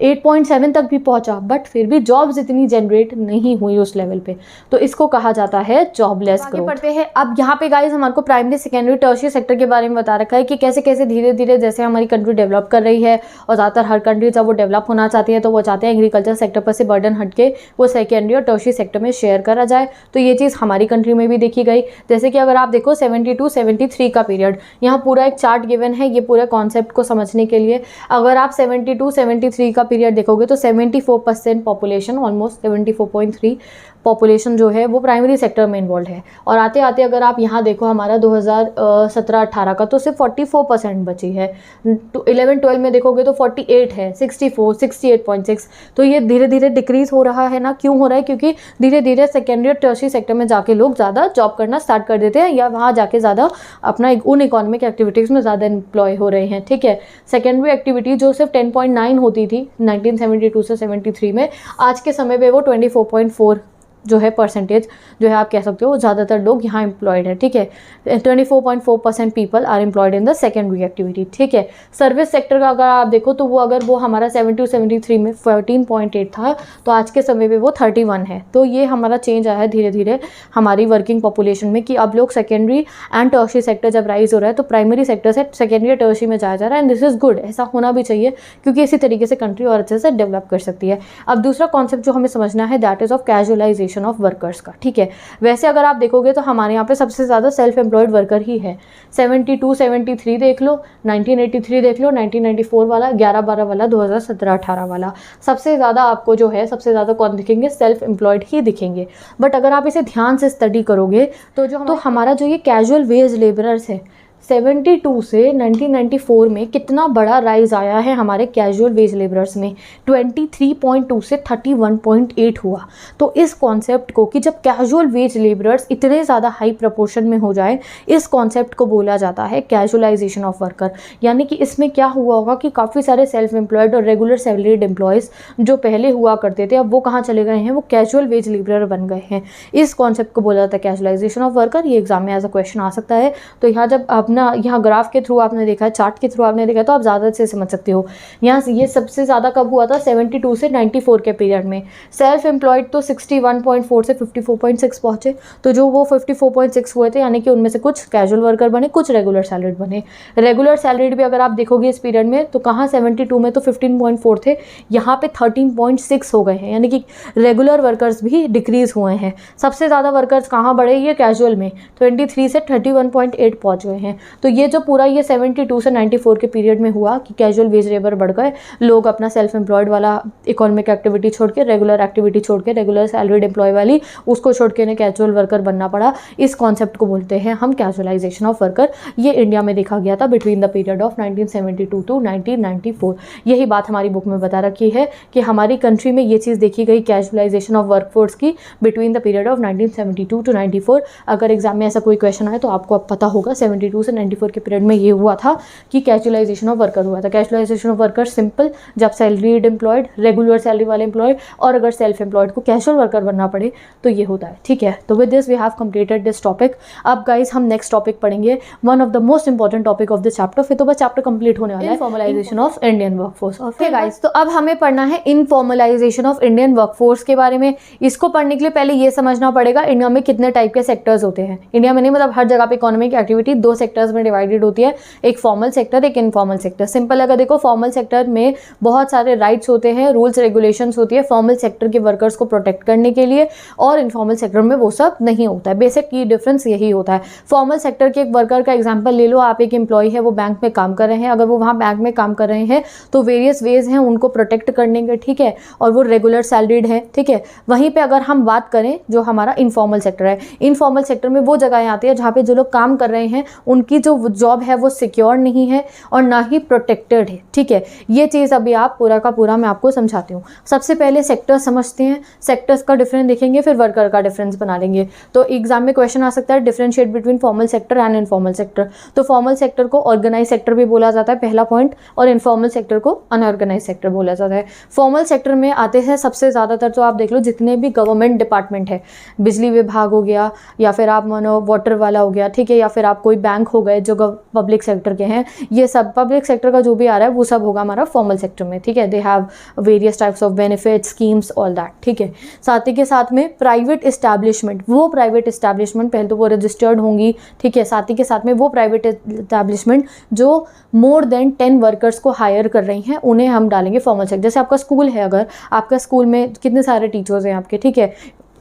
[SPEAKER 1] 8.7 तक भी पहुँचा, बट फिर भी जॉब्स इतनी जनरेट नहीं हुई उस लेवल पे। तो इसको कहा जाता है जॉबलेस ग्रोथ। पढ़ते हैं अब यहाँ पे गाइज हमारे को प्राइमरी, सेकेंडरी, टर्शियरी सेक्टर के बारे में बता रखा है कि कैसे कैसे धीरे धीरे जैसे हमारी कंट्री डेवलप कर रही है, और ज़्यादातर हर कंट्री जब वो डेवलप होना चाहती है तो वो चाहते हैं एग्रीकल्चर सेक्टर पर से बर्डन हट के वो सेकेंडरी और टर्शियरी सेक्टर में शेयर करा जाए। तो ये चीज़ हमारी कंट्री में भी देखी गई। जैसे कि अगर आप देखो 72-73 का पीरियड, यहाँ पूरा एक चार्ट गिवन है ये पूरे कॉन्सेप्ट को समझने के लिए। अगर आप 72-73 का पीरियड देखोगे तो 74% पॉपुलेशन, ऑलमोस्ट 74.3 पॉपुलेशन जो है वो प्राइमरी सेक्टर में इन्वॉल्व है। और आते आते अगर आप यहाँ देखो हमारा 2017-18 का तो सिर्फ 44% बची है। 11-12 में देखोगे तो 48 है, 64, 68.6। तो ये धीरे धीरे डिक्रीज हो रहा है ना। क्यों हो रहा है? क्योंकि धीरे धीरे सेकेंडरी और टर्शियरी सेक्टर में जाके लोग ज़्यादा जॉब करना स्टार्ट कर देते हैं, या वहाँ जाके ज़्यादा अपना उन इकोनॉमिक एक्टिविटीज़ में ज़्यादा एम्प्लॉय हो रहे हैं। ठीक है, सेकेंडरी एक्टिविटी जो सिर्फ 10.9 होती थी 1972 से 73 में, आज के समय पे वो 24.4 जो है परसेंटेज जो है आप कह सकते हो ज़्यादातर लोग यहाँ एम्प्लॉयड है। ठीक है, 24.4% people are employed in the secondary activity. ठीक है, सर्विस सेक्टर का अगर आप देखो तो वो अगर वो हमारा 72-73 में 14.8 था तो आज के समय पे वो 31 है। तो ये हमारा चेंज आया है धीरे धीरे हमारी वर्किंग पॉपुलेशन में कि अब लोग सेकेंडरी एंड टर्शियरी सेक्टर जब राइज हो रहा है तो प्राइमरी सेक्टर से सेकेंडरी टर्शियरी में जाया जा रहा है। एंड दिस इज़ गुड, ऐसा होना भी चाहिए क्योंकि इसी तरीके से कंट्री और अच्छे से डेवलप कर सकती है। अब दूसरा कॉन्सेप्ट जो हमें समझना है that is of casualisation casualisation of workers का, ठीक है। वैसे अगर आप देखोगे तो हमारे यहाँ पे सबसे ज़्यादा सेल्फ एम्प्लॉयड वर्कर ही है। 72, 73 देख लो, 1983 देख लो, 1994 वाला, 11-12 वाला, 2017-18 वाला, सबसे ज़्यादा आपको जो है सबसे ज़्यादा कौन दिखेंगे, सेल्फ एम्प्लॉयड ही दिखेंगे। बट अगर आप इसे ध्यान से स्टडी करोगे तो हमारा जो ये कैजुअल वेज लेबरर्स है 72 से 1994 में कितना बड़ा राइज आया है हमारे कैजुअल वेज लेबरर्स में, 23.2 से 31.8 हुआ। तो इस कॉन्सेप्ट को कि जब कैजुअल वेज लेबरर्स इतने ज़्यादा हाई प्रपोर्शन में हो जाए, इस कॉन्सेप्ट को बोला जाता है कैजुअलाइजेशन ऑफ वर्कर। यानी कि इसमें क्या हुआ होगा कि काफ़ी सारे सेल्फ एम्प्लॉयड और रेगुलर सैलरीड एम्प्लॉयज़ जो पहले हुआ करते थे, अब वो कहाँ चले गए हैं, वो कैजुअल वेज लेबरर बन गए हैं। इस कॉन्सेप्ट को बोला जाता है कैजुअलाइजेशन ऑफ वर्कर। ये एग्जाम में एज अ क्वेश्चन आ सकता है। तो यहाँ जब अपना यहाँ ग्राफ के थ्रू आपने देखा है, चार्ट के थ्रू आपने देखा, तो आप ज़्यादा से समझ सकते हो। यहाँ से ये सबसे ज़्यादा कब हुआ था, 72 से 94 के पीरियड में। सेल्फ एम्प्लॉयड तो 61.4 से 54.6 पहुँचे। तो जो वो 54.6 हुए थे, यानी कि उनमें से कुछ कैजुअल वर्कर बने, कुछ रेगुलर सैलरीड बने। रेगुलर सैलरीड भी अगर आप देखोगे इस पीरियड में, तो कहाँ 72 में तो 15.4 थे, यहाँ पे 13.6 हो गए हैं। यानी कि रेगुलर वर्कर्स भी डिक्रीज़ हुए हैं। सबसे ज़्यादा वर्कर्स कहाँ बढ़े, ये कैजुअल में 23 से 31.8 पहुँच गए हैं। तो ये जो पूरा ये 72 से 94 के पीरियड में हुआ कि कैजुअल वेज लेबर बढ़ गए, लोग अपना सेल्फ एम्प्लॉयड वाला इकोनॉमिक एक्टिविटी छोड़ के, रेगुलर एक्टिविटी छोड़ के, रेगुलर सैलरीड एम्प्लॉय वाली उसको छोड़ के इन्हें कैजुअल वर्कर बनना पड़ा। इस कॉन्सेप्ट को बोलते हैं हम कैजुअलाइजेशन ऑफ वर्कर। ये इंडिया में देखा गया था between the period of 1972 to 1994। यही बात हमारी बुक में बता रखी है कि हमारी कंट्री में ये चीज़ देखी गई कैजुअलाइजेशन ऑफ वर्कफोर्स की between the period of 1972 to 94। अगर एग्जाम में ऐसा कोई क्वेश्चन आए तो आपको अब पता होगा 72 से 94 के पीरियड में ये हुआ था कि कैजुअलाइजेशन ऑफ वर्कर हुआ था। कैजुअलाइजेशन ऑफ वर्कर सिंपल, जब सैलरीड एम्प्लॉयड, रेगुलर सैलरी वाले एम्प्लॉयड और अगर सेल्फ एम्प्लॉयड को कैजुअल वर्कर बनना पड़े तो ये होता है, ठीक है। तो with this we have completed this topic. अब गाइस हम नेक्स्ट टॉपिक पढ़ेंगे, one of the most important topic of this chapter. फिर तो बस चैप्टर कंप्लीट होने वाला है, informalisation of Indian workforce. Okay guys, तो अब हमें पढ़ना है इनफॉर्मलाइजेशन ऑफ इंडियन वर्कफोर्स के बारे में। इसको पढ़ने के लिए पहले ये समझना पड़ेगा इंडिया में कितने टाइप के सेक्टर्स होते हैं। इंडिया में नहीं, मतलब हर जगह पे इकोनॉमिक एक्टिविटी दो सेक्टर्स में डिवाइडेड होती है, एक फॉर्मल सेक्टर, एक इनफॉर्मल सेक्टर। सिंपल अगर देखो, फॉर्मल सेक्टर में बहुत सारे राइट्स होते हैं, रूल्स रेगुलेशंस होती है फॉर्मल सेक्टर के वर्कर्स को प्रोटेक्ट करने के लिए, और इनफॉर्मल सेक्टर में वो सब नहीं होता है। बेसिक की डिफरेंस यही होता है। फॉर्मल सेक्टर के एक वर्कर का एग्जांपल ले लो, आप एक एम्प्लॉय है, वो बैंक में काम कर रहे हैं। अगर वो वहाँ बैंक में काम कर रहे हैं तो वेरियस वेज हैं उनको प्रोटेक्ट करने के, ठीक है, और वो रेगुलर सैलरीड है, ठीक है। वहीं पे अगर हम बात करें जो हमारा इनफॉर्मल सेक्टर है, इनफॉर्मल सेक्टर में वो जगहें आती है जहाँ पे जो लोग काम कर रहे हैं उनकी जो जॉब है वो सिक्योर नहीं है और ना ही प्रोटेक्टेड है, ठीक है। ये चीज़ अभी आप पूरा का पूरा मैं आपको समझाती हूँ। सबसे पहले सेक्टर समझते हैं, सेक्टर्स का डिफरेंस देखेंगे, फिर वर्कर का डिफरेंस बना लेंगे। तो एग्जाम में क्वेश्चन आ सकता है differentiate between formal sector and informal sector. तो फॉर्मल सेक्टर को ऑर्गेनाइज सेक्टर भी बोला जाता है, पहला पॉइंट, और इनफॉर्मल सेक्टर को अनऑर्गेनाइज सेक्टर बोला जाता है। फॉर्मल सेक्टर में आते हैं सबसे ज़्यादातर, तो आप देख लो जितने भी गवर्नमेंट डिपार्टमेंट है, बिजली विभाग हो गया, या फिर आप मानो वाटर वाला हो गया, ठीक है, या फिर आप कोई बैंक हो गए जो पब्लिक सेक्टर के हैं, ये सब पब्लिक सेक्टर का जो भी आ रहा है वो सब होगा हमारा फॉर्मल सेक्टर में, ठीक है। They have various types of benefit schemes all that, ठीक है। साथ ही के साथ में प्राइवेट इस्टेब्लिशमेंट, वो प्राइवेट इस्टेब्लिशमेंट पहले तो वो रजिस्टर्ड होंगी, ठीक है। साथ ही के साथ में वो प्राइवेट इस्टेब्लिशमेंट जो मोर देन 10 वर्कर्स को हायर कर रही हैं, उन्हें हम डालेंगे फॉर्मल सेक्टर। जैसे आपका स्कूल है, अगर आपका स्कूल में कितने सारे टीचर्स हैं आपके, ठीक है,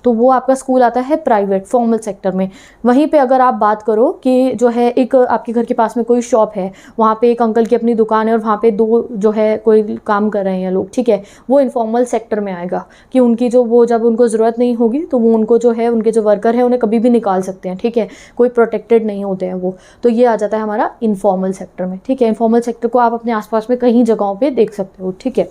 [SPEAKER 1] तो वो आपका स्कूल आता है प्राइवेट फॉर्मल सेक्टर में। वहीं पे अगर आप बात करो कि जो है एक आपके घर के पास में कोई शॉप है, वहाँ पे एक अंकल की अपनी दुकान है और वहाँ पे दो जो है कोई काम कर रहे हैं लोग, ठीक है, वो इनफॉर्मल सेक्टर में आएगा कि उनकी जो वो जब उनको ज़रूरत नहीं होगी तो वो उनको जो है उनके जो वर्कर हैं उन्हें कभी भी निकाल सकते हैं, ठीक है, कोई प्रोटेक्टेड नहीं होते हैं वो। तो ये आ जाता है हमारा इनफॉर्मल सेक्टर में, ठीक है। इनफॉर्मल सेक्टर को आप अपने आसपास में कई जगहों पर देख सकते हो, ठीक है।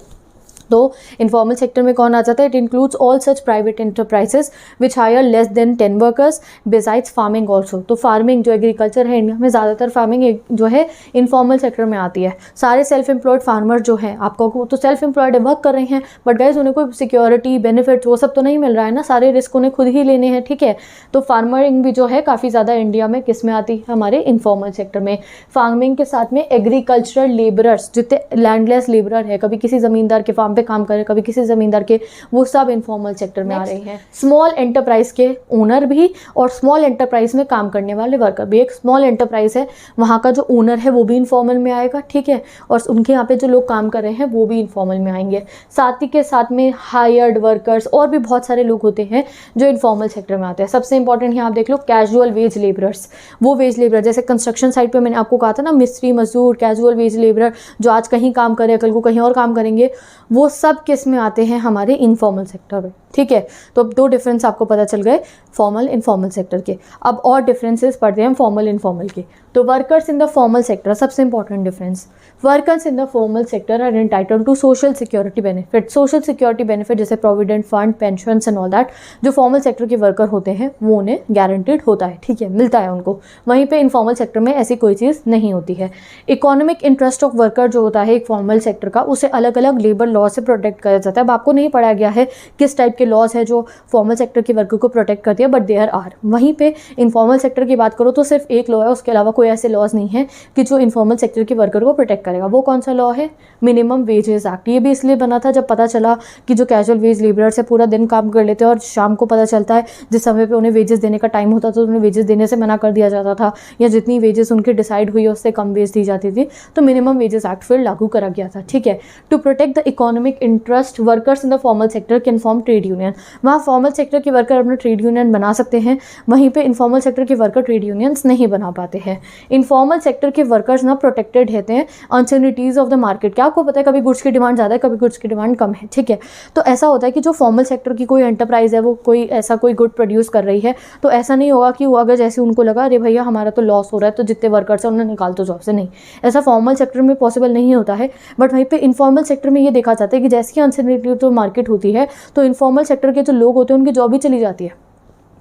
[SPEAKER 1] तो इनफॉर्मल सेक्टर में कौन आ जाता है, it includes all such private enterprises which hire less than 10 workers besides farming also. तो फार्मिंग जो एग्रीकल्चर है इंडिया में, ज़्यादातर फार्मिंग जो है इनफॉर्मल सेक्टर में आती है। सारे सेल्फ एम्प्लॉयड फार्मर जो हैं, आपको तो सेल्फ एम्प्लॉयड वर्क कर रहे हैं, बट गाइस उन्हें कोई सिक्योरिटी बेनिफिट्स वो सब तो नहीं मिल रहा है ना, सारे रिस्क उन्हें खुद ही लेने हैं, ठीक है। तो फार्मरिंग भी जो है काफ़ी ज़्यादा इंडिया में किस में आती है, हमारे इनफॉर्मल सेक्टर में। फार्मिंग के साथ में एग्रीकल्चरल लेबरर्स, जितने लैंडलेस लेबरर है, कभी किसी ज़मींदार के फार्म पे काम कर रहे हैं, कभी किसी ज़मींदार के, वो सब इनफॉर्मल सेक्टर में आ रहे हैं। स्मॉल एंटरप्राइज के ओनर भी और स्मॉल एंटरप्राइज में काम करने वाले वर्कर भी। एक स्मॉल एंटरप्राइज है, वहाँ का जो ओनर है वो भी इनफॉर्मल में आएगा, ठीक है, और उनके यहाँ पे जो लोग काम कर रहे हैं वो भी इनफॉर्मल में आएंगे। साथ ही के साथ में हायर्ड वर्कर्स और भी बहुत सारे लोग होते हैं जो इनफॉर्मल सेक्टर में आते हैं। सबसे इंपॉर्टेंट यहाँ आप देख लो कैजुअल वेज लेबरर्स, वो वेज लेबर जैसे कंस्ट्रक्शन साइट पे मैंने आपको कहा था ना, मिस्त्री, मजदूर, कैजुअल वेज लेबर जो आज कहीं काम कर रहे हैं कल को कहीं और काम करेंगे, वो सब किस में आते हैं, हमारे इनफॉर्मल सेक्टर में, ठीक है। तो अब 2 डिफरेंस आपको पता चल गए फॉर्मल इनफॉर्मल सेक्टर के। अब और डिफरेंसेस पढ़ते हैं फॉर्मल इनफॉर्मल के। तो workers in the formal sector, सबसे important difference, workers in the formal sector are entitled to social security benefit. Social security benefit जैसे provident fund, pension and all that, जो फॉर्मल सेक्टर के worker होते हैं वो उन्हें गारंटीड होता है, ठीक है, मिलता है उनको। वहीं पे इनफॉर्मल सेक्टर में ऐसी कोई चीज़ नहीं होती है। इकोनॉमिक इंटरेस्ट ऑफ वर्कर जो होता है एक फॉर्मल सेक्टर का, उसे अलग अलग लेबर लॉ से प्रोटेक्ट किया जाता है। अब आपको नहीं पढ़ाया गया है किस टाइप के लॉज है जो फॉर्मल सेक्टर के वर्कर को प्रोटेक्ट करती है, बट देयर आर। वहीं पे इनफॉर्मल सेक्टर की बात करो तो सिर्फ एक लॉ है, उसके अलावा कोई ऐसे लॉज नहीं है कि जो इनफॉर्मल सेक्टर के वर्कर को प्रोटेक्ट करेगा। वो कौन सा लॉ है? Minimum wages act. ये भी इसलिए बना था जब पता चला कि जो कैजुअल वेज लेबरर्स है पूरा दिन काम कर लेते हैं और शाम को पता चलता है जिस समय पे उन्हें वेजेस देने का टाइम होता था तो उन्हें वेजेस देने से मना कर दिया जाता था, या जितनी वेजेस उनकी डिसाइड हुई उससे कम वेज दी जाती थी, तो मिनिमम वेजेस एक्ट फिर लागू करा गया था, ठीक है। To protect the economic interest workers in the formal sector can form trade union. वहाँ फॉर्मल सेक्टर के वर्कर अपना ट्रेड यूनियन बना सकते हैं, वहीं पे इनफॉर्मल सेक्टर के वर्कर ट्रेड यूनियंस नहीं बना पाते हैं। इनफॉर्मल सेक्टर के वर्कर्स ना प्रोटेक्टेड रहते हैं अनसर्टेनिटीज ऑफ द मार्केट। क्या आपको पता है कभी गुड्स की डिमांड ज़्यादा है, कभी गुड्स की डिमांड कम है, ठीक है। तो ऐसा होता है कि जो फॉर्मल सेक्टर की कोई एंटरप्राइज है वो कोई ऐसा कोई गुड प्रोड्यूस कर रही है, तो ऐसा नहीं होगा कि वो अगर जैसे उनको लगा अरे भैया हमारा तो लॉस हो रहा है तो जितने वर्कर्स हैं उन्हें निकाल दो जॉब से, नहीं, ऐसा फॉर्मल सेक्टर में पॉसिबल नहीं होता है। बट वहीं पे इनफॉर्मल सेक्टर में ये देखा जाता है कि जैसी अनसर्टेनिटी जो मार्केट होती है तो इनफॉर्मल सेक्टर के जो लोग होते हैं उनकी जॉब भी चली जाती है,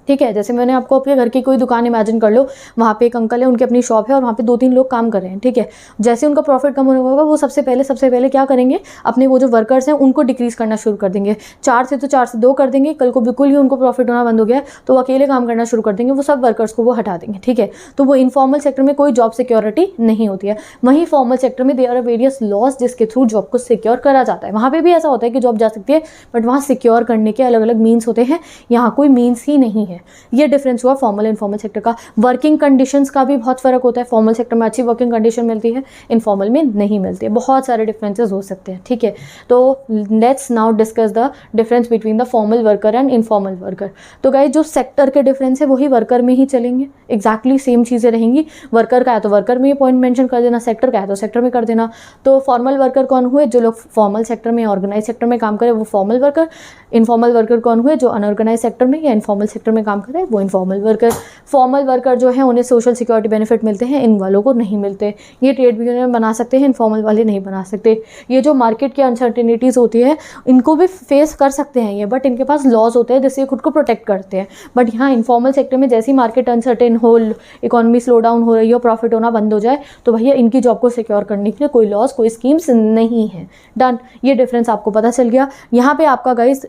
[SPEAKER 1] ठीक है। जैसे मैंने आपको अपने घर की कोई दुकान इमेजिन कर लो, वहाँ पे एक अंकल है, उनकी अपनी शॉप है और वहाँ पे 2-3 लोग काम कर रहे हैं, ठीक है। जैसे उनका प्रॉफिट कम होने होगा वो सबसे पहले क्या करेंगे, अपने वो जो वर्कर्स हैं उनको डिक्रीज करना शुरू कर देंगे। 4 से 2 कर देंगे। कल को बिल्कुल ही उनको प्रॉफिट होना बंद हो गया तो वो अकेले काम करना शुरू कर देंगे, वो सब वर्कर्स को वो हटा देंगे, ठीक है। तो वो इनफॉर्मल सेक्टर में कोई जॉब सिक्योरिटी नहीं होती है। वहीं फॉर्मल सेक्टर में देयर आर वेरियस लॉज जिसके थ्रू जॉब को सिक्योर करा जाता है। वहाँ पर भी ऐसा होता है कि जॉब जा सकती है बट वहाँ सिक्योर करने के अलग अलग मीन्स होते हैं, यहाँ कोई मीन्स ही नहीं है। ये डिफरेंस हुआ फॉर्मल इनफॉर्मल सेक्टर का। वर्किंग कंडीशंस का भी बहुत फर्क होता है। फॉर्मल सेक्टर में अच्छी वर्किंग कंडीशन मिलती है, इनफॉर्मल में नहीं मिलती है। बहुत सारे डिफरेंसेस हो सकते हैं, ठीक है। तो let's now discuss the difference between the formal worker and informal worker. तो गाइस जो सेक्टर के डिफरेंस है वही वर्कर में ही चलेंगे, एग्जैक्टली सेम चीज़ें रहेंगी। वर्कर का है तो वर्कर में ये पॉइंट मेंशन कर देना, सेक्टर का है तो सेक्टर में कर देना। तो फॉर्मल वर्कर कौन हुए? जो लोग फॉर्मल सेक्टर में ऑर्गेनाइज सेक्टर में काम करें वो फॉर्मल वर्कर। इनफॉर्मल वर्कर कौन हुए? जो अनऑर्गेनाइज सेक्टर में या इनफॉर्मल सेक्टर में काम करें वो इनफॉर्मल वर्कर। फॉर्मल वर्कर जो है उन्हें सोशल सिक्योरिटी बेनिफिट मिलते हैं, इन वालों को नहीं मिलते। ये ट्रेड यूनियन बना सकते हैं, इनफॉर्मल वाले नहीं बना सकते। ये जो मार्केट की अनसर्टेनिटीज़ होती है इनको भी फेस कर सकते हैं ये, बट इनके पास लॉज होते हैं जिससे खुद को प्रोटेक्ट करते हैं। बट यहाँ इनफॉर्मल सेक्टर में जैसी मार्केट अनसर्टेन हो, इकोनॉमी स्लो डाउन हो रही हो, प्रॉफिट होना बंद हो जाए तो भैया इनकी जॉब को सिक्योर करने के लिए कोई लॉज कोई स्कीम्स नहीं है। डन, ये डिफरेंस आपको पता चल गया। यहाँ पे आपका गाइस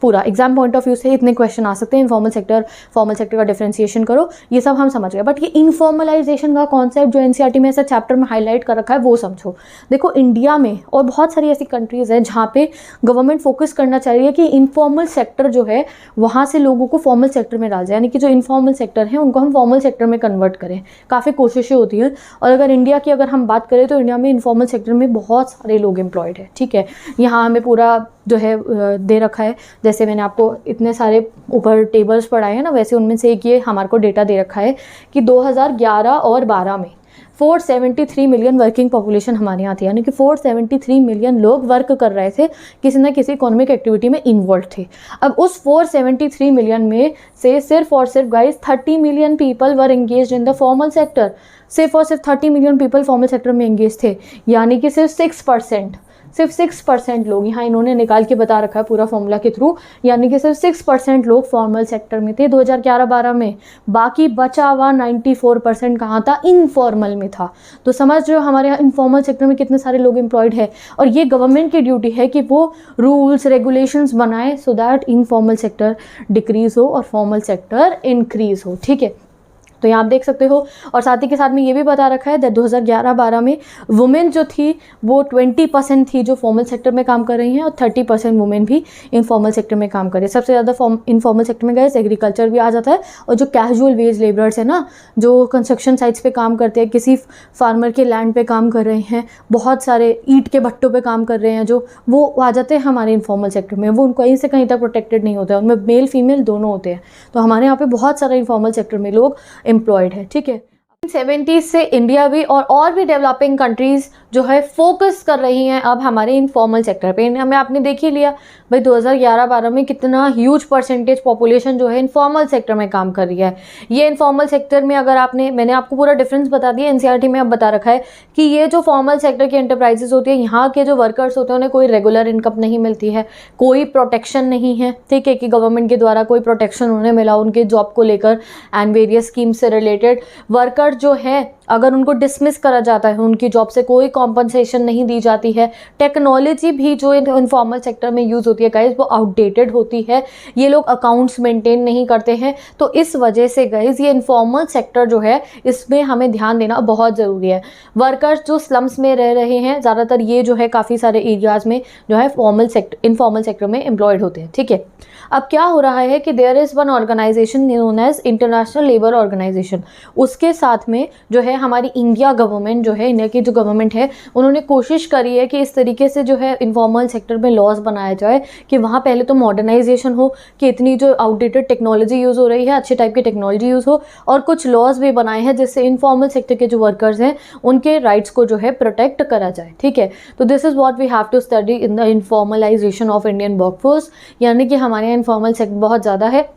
[SPEAKER 1] पूरा एग्जाम पॉइंट ऑफ व्यू से इतने क्वेश्चन आ सकते हैं। इनफॉर्मल सेक्टर फॉर्मल सेक्टर का डिफरेंशिएशन करो, ये सब हम समझ गए। बट ये इनफॉर्मलाइजेशन का कॉन्सेप्ट जो एनसीईआरटी में ऐसा चैप्टर में हाईलाइट कर रखा है वो समझो। देखो इंडिया में और बहुत सारी ऐसी कंट्रीज़ हैं जहाँ पे गवर्नमेंट फोकस करना चाह रही है कि इनफॉर्मल सेक्टर जो है वहाँ से लोगों को फॉर्मल सेक्टर में डाल जाए, यानी कि जो इनफॉर्मल सेक्टर है उनको हम फॉर्मल सेक्टर में कन्वर्ट करें। काफ़ी कोशिशें होती हैं। और अगर इंडिया की अगर हम बात करें तो इंडिया में इनफॉर्मल सेक्टर में बहुत सारे लोग एम्प्लॉयड है, ठीक है। यहाँ हमें पूरा जो है दे रखा है, जैसे मैंने आपको इतने सारे ऊपर टेबल्स पढ़ाए हैं ना, वैसे उनमें से एक ये हमारे को डेटा दे रखा है कि 2011 और 12 में 473 मिलियन वर्किंग पॉपुलेशन हमारे यहाँ थी, यानी कि 473 मिलियन लोग वर्क कर रहे थे, किसी ना किसी इकोनॉमिक एक्टिविटी में इन्वॉल्व थे। अब उस 473 मिलियन में से सिर्फ और सिर्फ guys 30 million people were engaged in the formal sector. सिर्फ और सिर्फ 30 मिलियन पीपल फॉर्मल सेक्टर में एंगेज थे, यानी कि सिर्फ 6% लोग, यहाँ इन्होंने निकाल के बता रखा है पूरा फॉर्मूला के थ्रू, यानी कि सिर्फ 6% लोग फॉर्मल सेक्टर में थे 2011-12 में। बाकी बचा हुआ 94% कहाँ था? इनफॉर्मल में था। तो समझ रहे हो हमारे यहाँ इनफॉर्मल सेक्टर में कितने सारे लोग एम्प्लॉयड है। और ये गवर्नमेंट की ड्यूटी है कि वो रूल्स रेगुलेशंस बनाए so that informal sector decrease हो और फॉर्मल सेक्टर इंक्रीज हो, ठीक है। तो यहाँ आप देख सकते हो। और साथ ही के साथ में ये भी बता रखा है दैट 2011-12 में वुमेन जो थी वो 20% थी जो फॉर्मल सेक्टर में काम कर रही हैं, और 30% वुमेन भी इनफॉर्मल सेक्टर में काम कर रही है। सबसे ज़्यादा इनफॉर्मल सेक्टर में गए एग्रीकल्चर भी आ जाता है, और जो कैजुअल वेज लेबरर्स है ना, जो कंस्ट्रक्शन साइट्स पे काम करते हैं, किसी फार्मर के लैंड पे काम कर रहे हैं, बहुत सारे ईंट के भट्टों पे काम कर रहे हैं, जो वो आ जाते हैं हमारे इनफॉर्मल सेक्टर में। वो कहीं से कहीं तक प्रोटेक्टेड नहीं होते हैं, उनमें मेल फीमेल दोनों होते हैं। तो हमारे यहाँ पे बहुत सारा इनफॉर्मल सेक्टर में लोग एम्प्लॉयड है, ठीक है। 70s से इंडिया भी और भी डेवलपिंग कंट्रीज़ जो है फोकस कर रही हैं अब हमारे इनफॉर्मल सेक्टर पे। इंडिया में आपने देख ही लिया भाई 2011-12 में कितना ह्यूज परसेंटेज पॉपुलेशन जो है इनफॉर्मल सेक्टर में काम कर रही है। ये इनफॉर्मल सेक्टर में अगर मैंने आपको पूरा डिफरेंस बता दिया, एनसीईआरटी में अब बता रखा है कि ये जो फॉर्मल सेक्टर की एंटरप्राइजेस होती है, यहाँ के जो वर्कर्स होते हैं उन्हें कोई रेगुलर इनकम नहीं मिलती है, कोई प्रोटेक्शन नहीं है, ठीक है, कि गवर्नमेंट के द्वारा कोई प्रोटेक्शन उन्हें मिला उनके जॉब को लेकर एंड वेरियस स्कीम से रिलेटेड। वर्कर जो है अगर उनको डिसमिस करा जाता है, उनकी जॉब से कोई कॉम्पनसेशन नहीं दी जाती है। टेक्नोलॉजी भी जो इनफॉर्मल सेक्टर में यूज़ होती है गाइज वो आउटडेटेड होती है। ये लोग अकाउंट्स मेंटेन नहीं करते हैं। तो इस वजह से गाइज ये इनफॉर्मल सेक्टर जो है इसमें हमें ध्यान देना बहुत ज़रूरी है। वर्कर्स जो स्लम्स में रह रहे हैं ज़्यादातर ये जो है काफ़ी सारे एरियाज़ में जो है इनफॉर्मल सेक्टर में एम्प्लॉयड होते हैं, ठीक है। अब क्या हो रहा है कि there is one organisation known as international labour organisation. उसके साथ में जो है हमारी इंडिया गवर्नमेंट जो है, इंडिया की जो गवर्नमेंट है, उन्होंने कोशिश करी है कि इस तरीके से जो है इनफॉर्मल सेक्टर में लॉज बनाया जाए कि वहाँ पहले तो मॉडर्नाइजेशन हो, कि इतनी जो आउटडेटेड टेक्नोलॉजी यूज़ हो रही है अच्छे टाइप की टेक्नोलॉजी यूज़ हो, और कुछ लॉज भी बनाए हैं जिससे इनफॉर्मल सेक्टर के जो वर्कर्स हैं उनके राइट्स को जो है प्रोटेक्ट करा जाए, ठीक है। तो this is what we have to study in the informalisation of Indian workforce, यानी कि हमारे इनफॉर्मल सेक्टर बहुत ज़्यादा है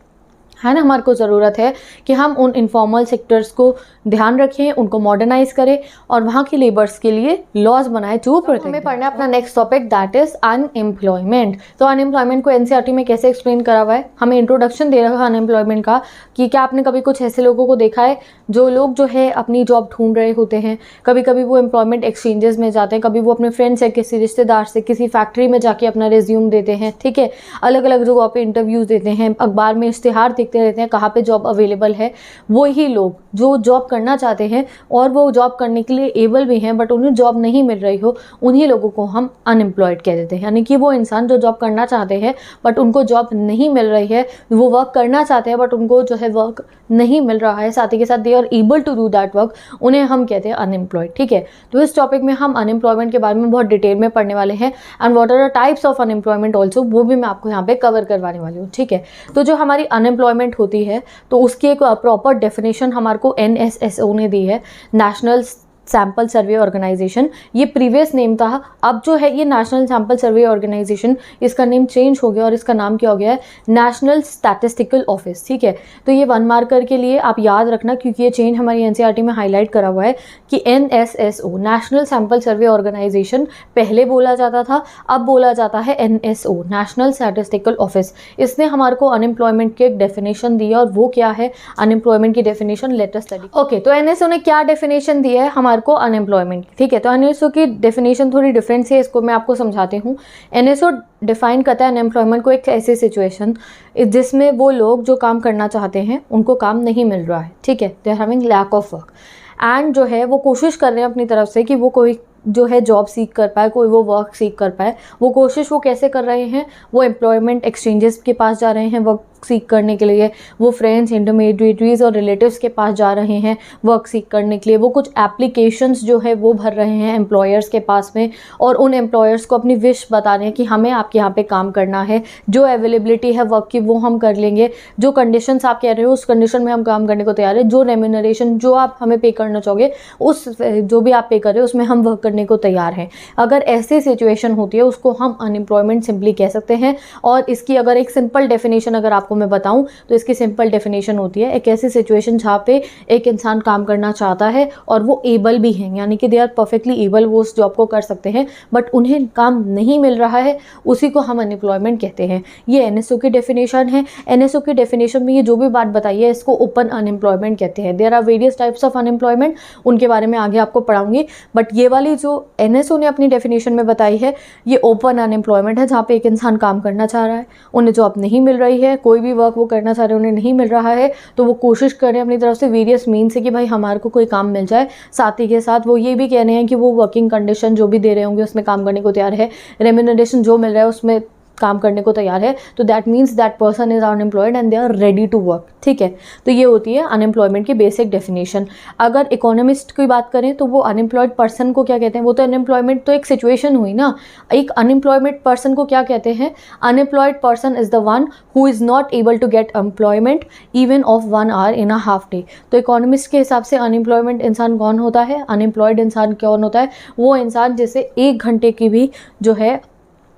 [SPEAKER 1] ना। हमारे को ज़रूरत है कि हम उन इनफॉर्मल सेक्टर्स को ध्यान रखें, उनको मॉडर्नाइज करें और वहाँ की लेबर्स के लिए लॉज बनाए टू प्रोटेक्ट। हमें पढ़ना है अपना next topic that is unemployment. तो अनएम्प्लॉयमेंट को एनसीईआरटी में कैसे एक्सप्लेन करा हुआ है, हमें इंट्रोडक्शन दे रखा है अनएम्प्लॉयमेंट का कि क्या आपने कभी कुछ ऐसे लोगों को देखा है जो लोग जो है अपनी जॉब ढूंढ रहे होते हैं, कभी कभी वो एम्प्लॉयमेंट एक्सचेंजेस में जाते हैं, कभी वो अपने फ्रेंड से, किसी रिश्तेदार से, किसी फैक्ट्री में जाके अपना रिज्यूम देते हैं, ठीक है, अलग अलग जगहों पे इंटरव्यूज़ देते हैं, अखबार में इश्तिहार देखते रहते हैं कहाँ पे जॉब अवेलेबल है। वही लोग जो जॉब करना चाहते हैं और वो जॉब करने के लिए एबल भी हैं बट उन्हें जॉब नहीं मिल रही हो, उन्हीं लोगों को हम अनएम्प्लॉयड कह देते हैं। यानी कि वो इंसान जो जॉब करना चाहते हैं बट उनको जॉब नहीं मिल रही है, वो वर्क करना चाहते हैं बट उनको जो है वर्क नहीं मिल रहा है, साथ ही के साथ they are able to do that work, उन्हें हम कहते हैं अनएम्प्लॉयड, ठीक है। तो इस टॉपिक में हम अनएम्प्लॉयमेंट के बारे में बहुत डिटेल में पढ़ने वाले हैं and what are the types of unemployment also, वो भी मैं आपको यहाँ पे कवर करवाने वाली हूँ, ठीक है। तो जो हमारी अनएम्प्लॉयमेंट होती है तो उसकी एक प्रॉपर डेफिनेशन हमारे को NSSO ने दी है, नेशनल सैम्पल सर्वे ऑर्गेनाइजेशन। ये प्रीवियस नेम था, अब जो है ये नेशनल सैम्पल सर्वे ऑर्गेनाइजेशन, इसका नेम चेंज हो गया और इसका नाम क्या हो गया है, नेशनल स्टैटिस्टिकल ऑफिस, ठीक है। तो ये 1 मार्कर के लिए आप याद रखना क्योंकि ये चेंज हमारी एनसीईआरटी में हाईलाइट करा हुआ है कि NSSO नेशनल सैम्पल सर्वे ऑर्गेनाइजेशन पहले बोला जाता था, अब बोला जाता है NSO नेशनल स्टैटिस्टिकल ऑफिस। इसने हमारे को अनएम्प्लॉयमेंट की एक डेफिनेशन दी है और वो क्या है अनएम्प्लॉयमेंट की definition, let us study. Okay, तो NSO ने क्या डेफिनेशन दी है हमारे को अनएम्प्लॉयमेंट, ठीक है। तो NSO की डेफिनेशन थोड़ी डिफरेंट है, इसको मैं आपको समझाती हूँ। NSO डिफाइन करता है अनएम्प्लॉयमेंट को एक ऐसी सिचुएशन जिसमें वो लोग जो काम करना चाहते हैं उनको काम नहीं मिल रहा है, ठीक है, they are having lack of work and जो है वो कोशिश कर रहे हैं अपनी तरफ से कि वो कोई जो है जॉब सीख कर पाए, कोई वो वर्क सीख कर पाए। वो कोशिश वो कैसे कर रहे हैं, वो एम्प्लॉयमेंट एक्सचेंजेस के पास जा रहे हैं वर्क सीख करने के लिए, वो फ्रेंड्स, इंटरमीडिएटरीज और रिलेटिव्स के पास जा रहे हैं वर्क सीख करने के लिए, वो कुछ एप्लीकेशंस जो है वो भर रहे हैं एम्प्लॉयर्स के पास में और उन एम्प्लॉयर्स को अपनी विश बता रहे हैं कि हमें आपके यहाँ पे काम करना है, जो अवेलेबिलिटी है वर्क की वो हम कर लेंगे, जो कंडीशंस आप कह रहे हो उस कंडीशन में हम काम करने को तैयार है, जो रेम्यूनरेशन जो आप हमें पे करना चाहोगे उस जो भी आप पे कर रहे हो उसमें हम वर्क करने को तैयार हैं। अगर ऐसी सिचुएशन होती है उसको हम अनएम्प्लॉयमेंट सिंपली कह सकते हैं। और इसकी अगर एक सिंपल डेफिनेशन अगर आपको मैं बताऊं तो इसकी सिंपल डेफिनेशन होती है एक ऐसी सिचुएशन जहाँ पे एक इंसान काम करना चाहता है और वो एबल भी हैं, यानी कि दे आर परफेक्टली एबल, वो उस जॉब को कर सकते हैं बट उन्हें काम नहीं मिल रहा है, उसी को हम अनएम्प्लॉयमेंट कहते हैं। ये NSO की डेफिनेशन है। NSO की डेफिनेशन में ये जो भी बात बताई है इसको ओपन अनएम्प्लॉयमेंट कहते हैं। There are various types of unemployment, उनके बारे में आगे आपको पढ़ाऊंगी, बट ये वाली जो NSO ने अपनी डेफिनेशन में बताई है ये ओपन अनएम्प्लॉयमेंट है, जहाँ पे एक इंसान काम करना चाह रहा है, उन्हें जॉब नहीं मिल रही है, कोई कोई भी वर्क वो करना चाह रहे हैं, उन्हें नहीं मिल रहा है, तो वो कोशिश करें अपनी तरफ से वेरियस मीन से कि भाई हमारे को कोई काम मिल जाए। साथ ही के साथ वो ये भी कह रहे हैं कि वो वर्किंग कंडीशन जो भी दे रहे होंगे उसमें काम करने को तैयार है, रेम्यूनरेशन जो मिल रहा है उसमें काम करने को तैयार है, तो that means that person is unemployed and they are ready to work. ठीक है, तो ये होती है अनएम्प्लॉयमेंट की बेसिक डेफिनेशन। अगर इकोनॉमिस्ट की बात करें तो वो अनएम्प्लॉयड पर्सन को क्या कहते हैं, वो तो अनएम्प्लॉयमेंट तो एक सिचुएशन हुई ना, एक अनएम्प्लॉयमेंट पर्सन को क्या कहते हैं, unemployed person is the one who is not able to get employment even of 1 hour in a half day. तो इकोनॉमिस्ट के हिसाब से अनएम्प्लॉयमेंट इंसान कौन होता है, अनएम्प्लॉयड इंसान कौन होता है, वो इंसान जिसे 1 घंटे की भी जो है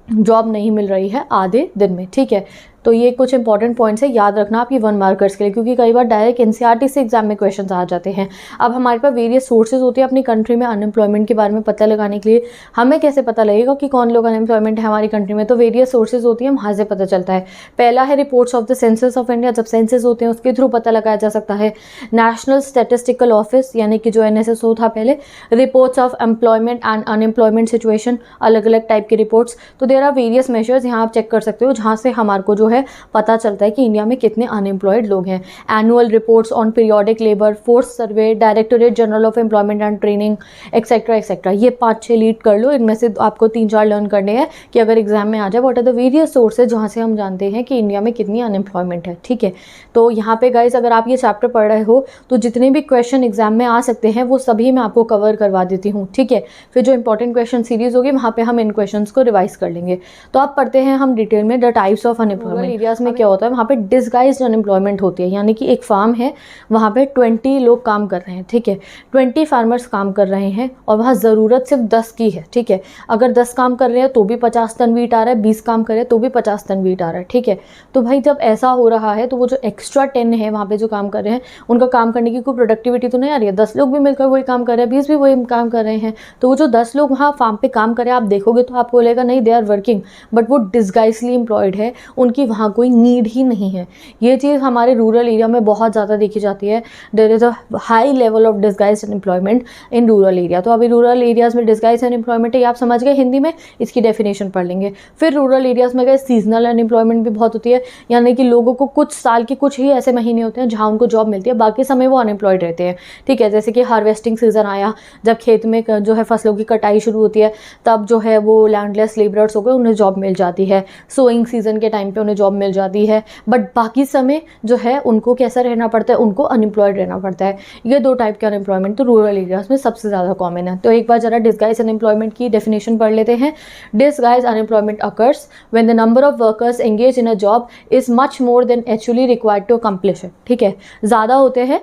[SPEAKER 1] जॉब नहीं मिल रही है आधे दिन में। ठीक है, तो ये कुछ इंपॉर्टेंट पॉइंट्स है, याद रखना आपकी 1 मार्कर्स के लिए, क्योंकि कई बार डायरेक्ट एनसीईआरटी से एग्जाम में क्वेश्चंस आ जाते हैं। अब हमारे पास वेरियस सोर्सेज होते हैं अपनी कंट्री में अनएम्प्लॉयमेंट के बारे में पता लगाने के लिए। हमें कैसे पता लगेगा कि कौन लोग अनएम्प्लॉयमेंट है हमारी कंट्री में, तो वेरियस सोर्सेज होती है, वहाँ से पता चलता है। पहला है reports of the census of India, जब सेंसस होते हैं उसके थ्रू पता लगाया जा सकता है। नेशनल स्टैटिस्टिकल ऑफिस यानी कि जो NSS था पहले, reports of employment and unemployment situation, अलग अलग टाइप के रिपोर्ट्स। तो देयर आर वेरियस मेजर्स, यहाँ आप चेक कर सकते हो जहाँ से हमारे को जो है पता चलता है कि इंडिया में कितने अनएम्प्लॉयड लोग हैं। Annual reports on periodic labour force survey, directorate general of employment and training, etcetera etcetera. ये 5-6 लीड कर लो, इनमें से आपको 3-4 लर्न करने हैं कि अगर एग्जाम में आ जाए what are the various sources जहाँ से हम जानते हैं कि इंडिया में कितनी अनएम्प्लॉयमेंट है। ठीक है, तो यहाँ पे गाइज अगर आप ये चैप्टर पढ़ रहे हो तो जितने भी क्वेश्चन एग्जाम में आ सकते हैं वो सभी मैं आपको कवर करवा देती हूँ। ठीक है, फिर जो इंपॉर्टेंट क्वेश्चन सीरीज होगी वहाँ पे हम इन क्वेश्चन को रिवाइज कर लेंगे। तो आप पढ़ते हैं हम डिटेल में the types of unemployment. Areas में क्या होता है, वहाँ पे डिसगाइज्ड अनएम्प्लॉयमेंट होती है, यानी कि एक फार्म है, वहाँ पे 20 लोग काम कर रहे हैं। ठीक है, 20 फार्मर्स काम कर रहे हैं और वहाँ ज़रूरत सिर्फ 10 की है। ठीक है, अगर 10 काम कर रहे हैं तो भी 50 टन वीट आ रहा है, 20 काम कर रहे हैं तो भी 50 टन वीट आ रहा है। ठीक है, तो भाई जब ऐसा हो रहा है तो वो जो एक्स्ट्रा 10 है वहाँ पे जो काम कर रहे हैं उनका काम करने की कोई प्रोडक्टिविटी तो नहीं आ रही है। 10 लोग भी मिलकर वही काम कर रहे हैं, 20 भी वही काम कर रहे हैं, तो वो जो 10 लोग वहाँ फार्म पे काम कर रहे हैं आप देखोगे तो आपको लगेगा नहीं दे आर वर्किंग, बट वो डिसगाइजली एम्प्लॉयड है, उनकी वहाँ कोई नीड ही नहीं है। ये चीज़ हमारे रूरल एरिया में बहुत ज़्यादा देखी जाती है। There is a high level of disguised unemployment in rural area. तो अभी रूरल एरियाज़ में डिसगाइज्ड अनएम्प्लॉयमेंट है, आप समझ गए, हिंदी में इसकी डेफिनेशन पढ़ लेंगे। फिर रूरल एरियाज़ में गए सीजनल अनएम्प्लॉयमेंट भी बहुत होती है, यानी कि लोगों को कुछ साल के कुछ ही ऐसे महीने होते हैं जहाँ उनको जॉब मिलती है, बाकी समय वो अनएम्प्लॉयड रहते हैं। ठीक है, जैसे कि हार्वेस्टिंग सीजन आया, जब खेत में जो है फसलों की कटाई शुरू होती है, तब जो है वो लैंडलेस लेबरर्स हो गए, उन्हें जॉब मिल जाती है। सोइंग सीजन के टाइम पे उन्हें जॉब मिल जाती है, बट बाकी समय जो है उनको कैसा रहना पड़ता है, उनको अनएम्प्लॉयड रहना पड़ता है। ये 2 टाइप के अनएम्प्लॉयमेंट तो रूरल एरियाज में सबसे ज़्यादा कॉमन है। तो एक बार जरा डिसगाइज अनएम्प्लॉयमेंट की डेफिनेशन पढ़ लेते हैं। Disguise unemployment occurs when the number of workers engage in a job is much more than actually required to accomplish it. ठीक है, ज़्यादा होते हैं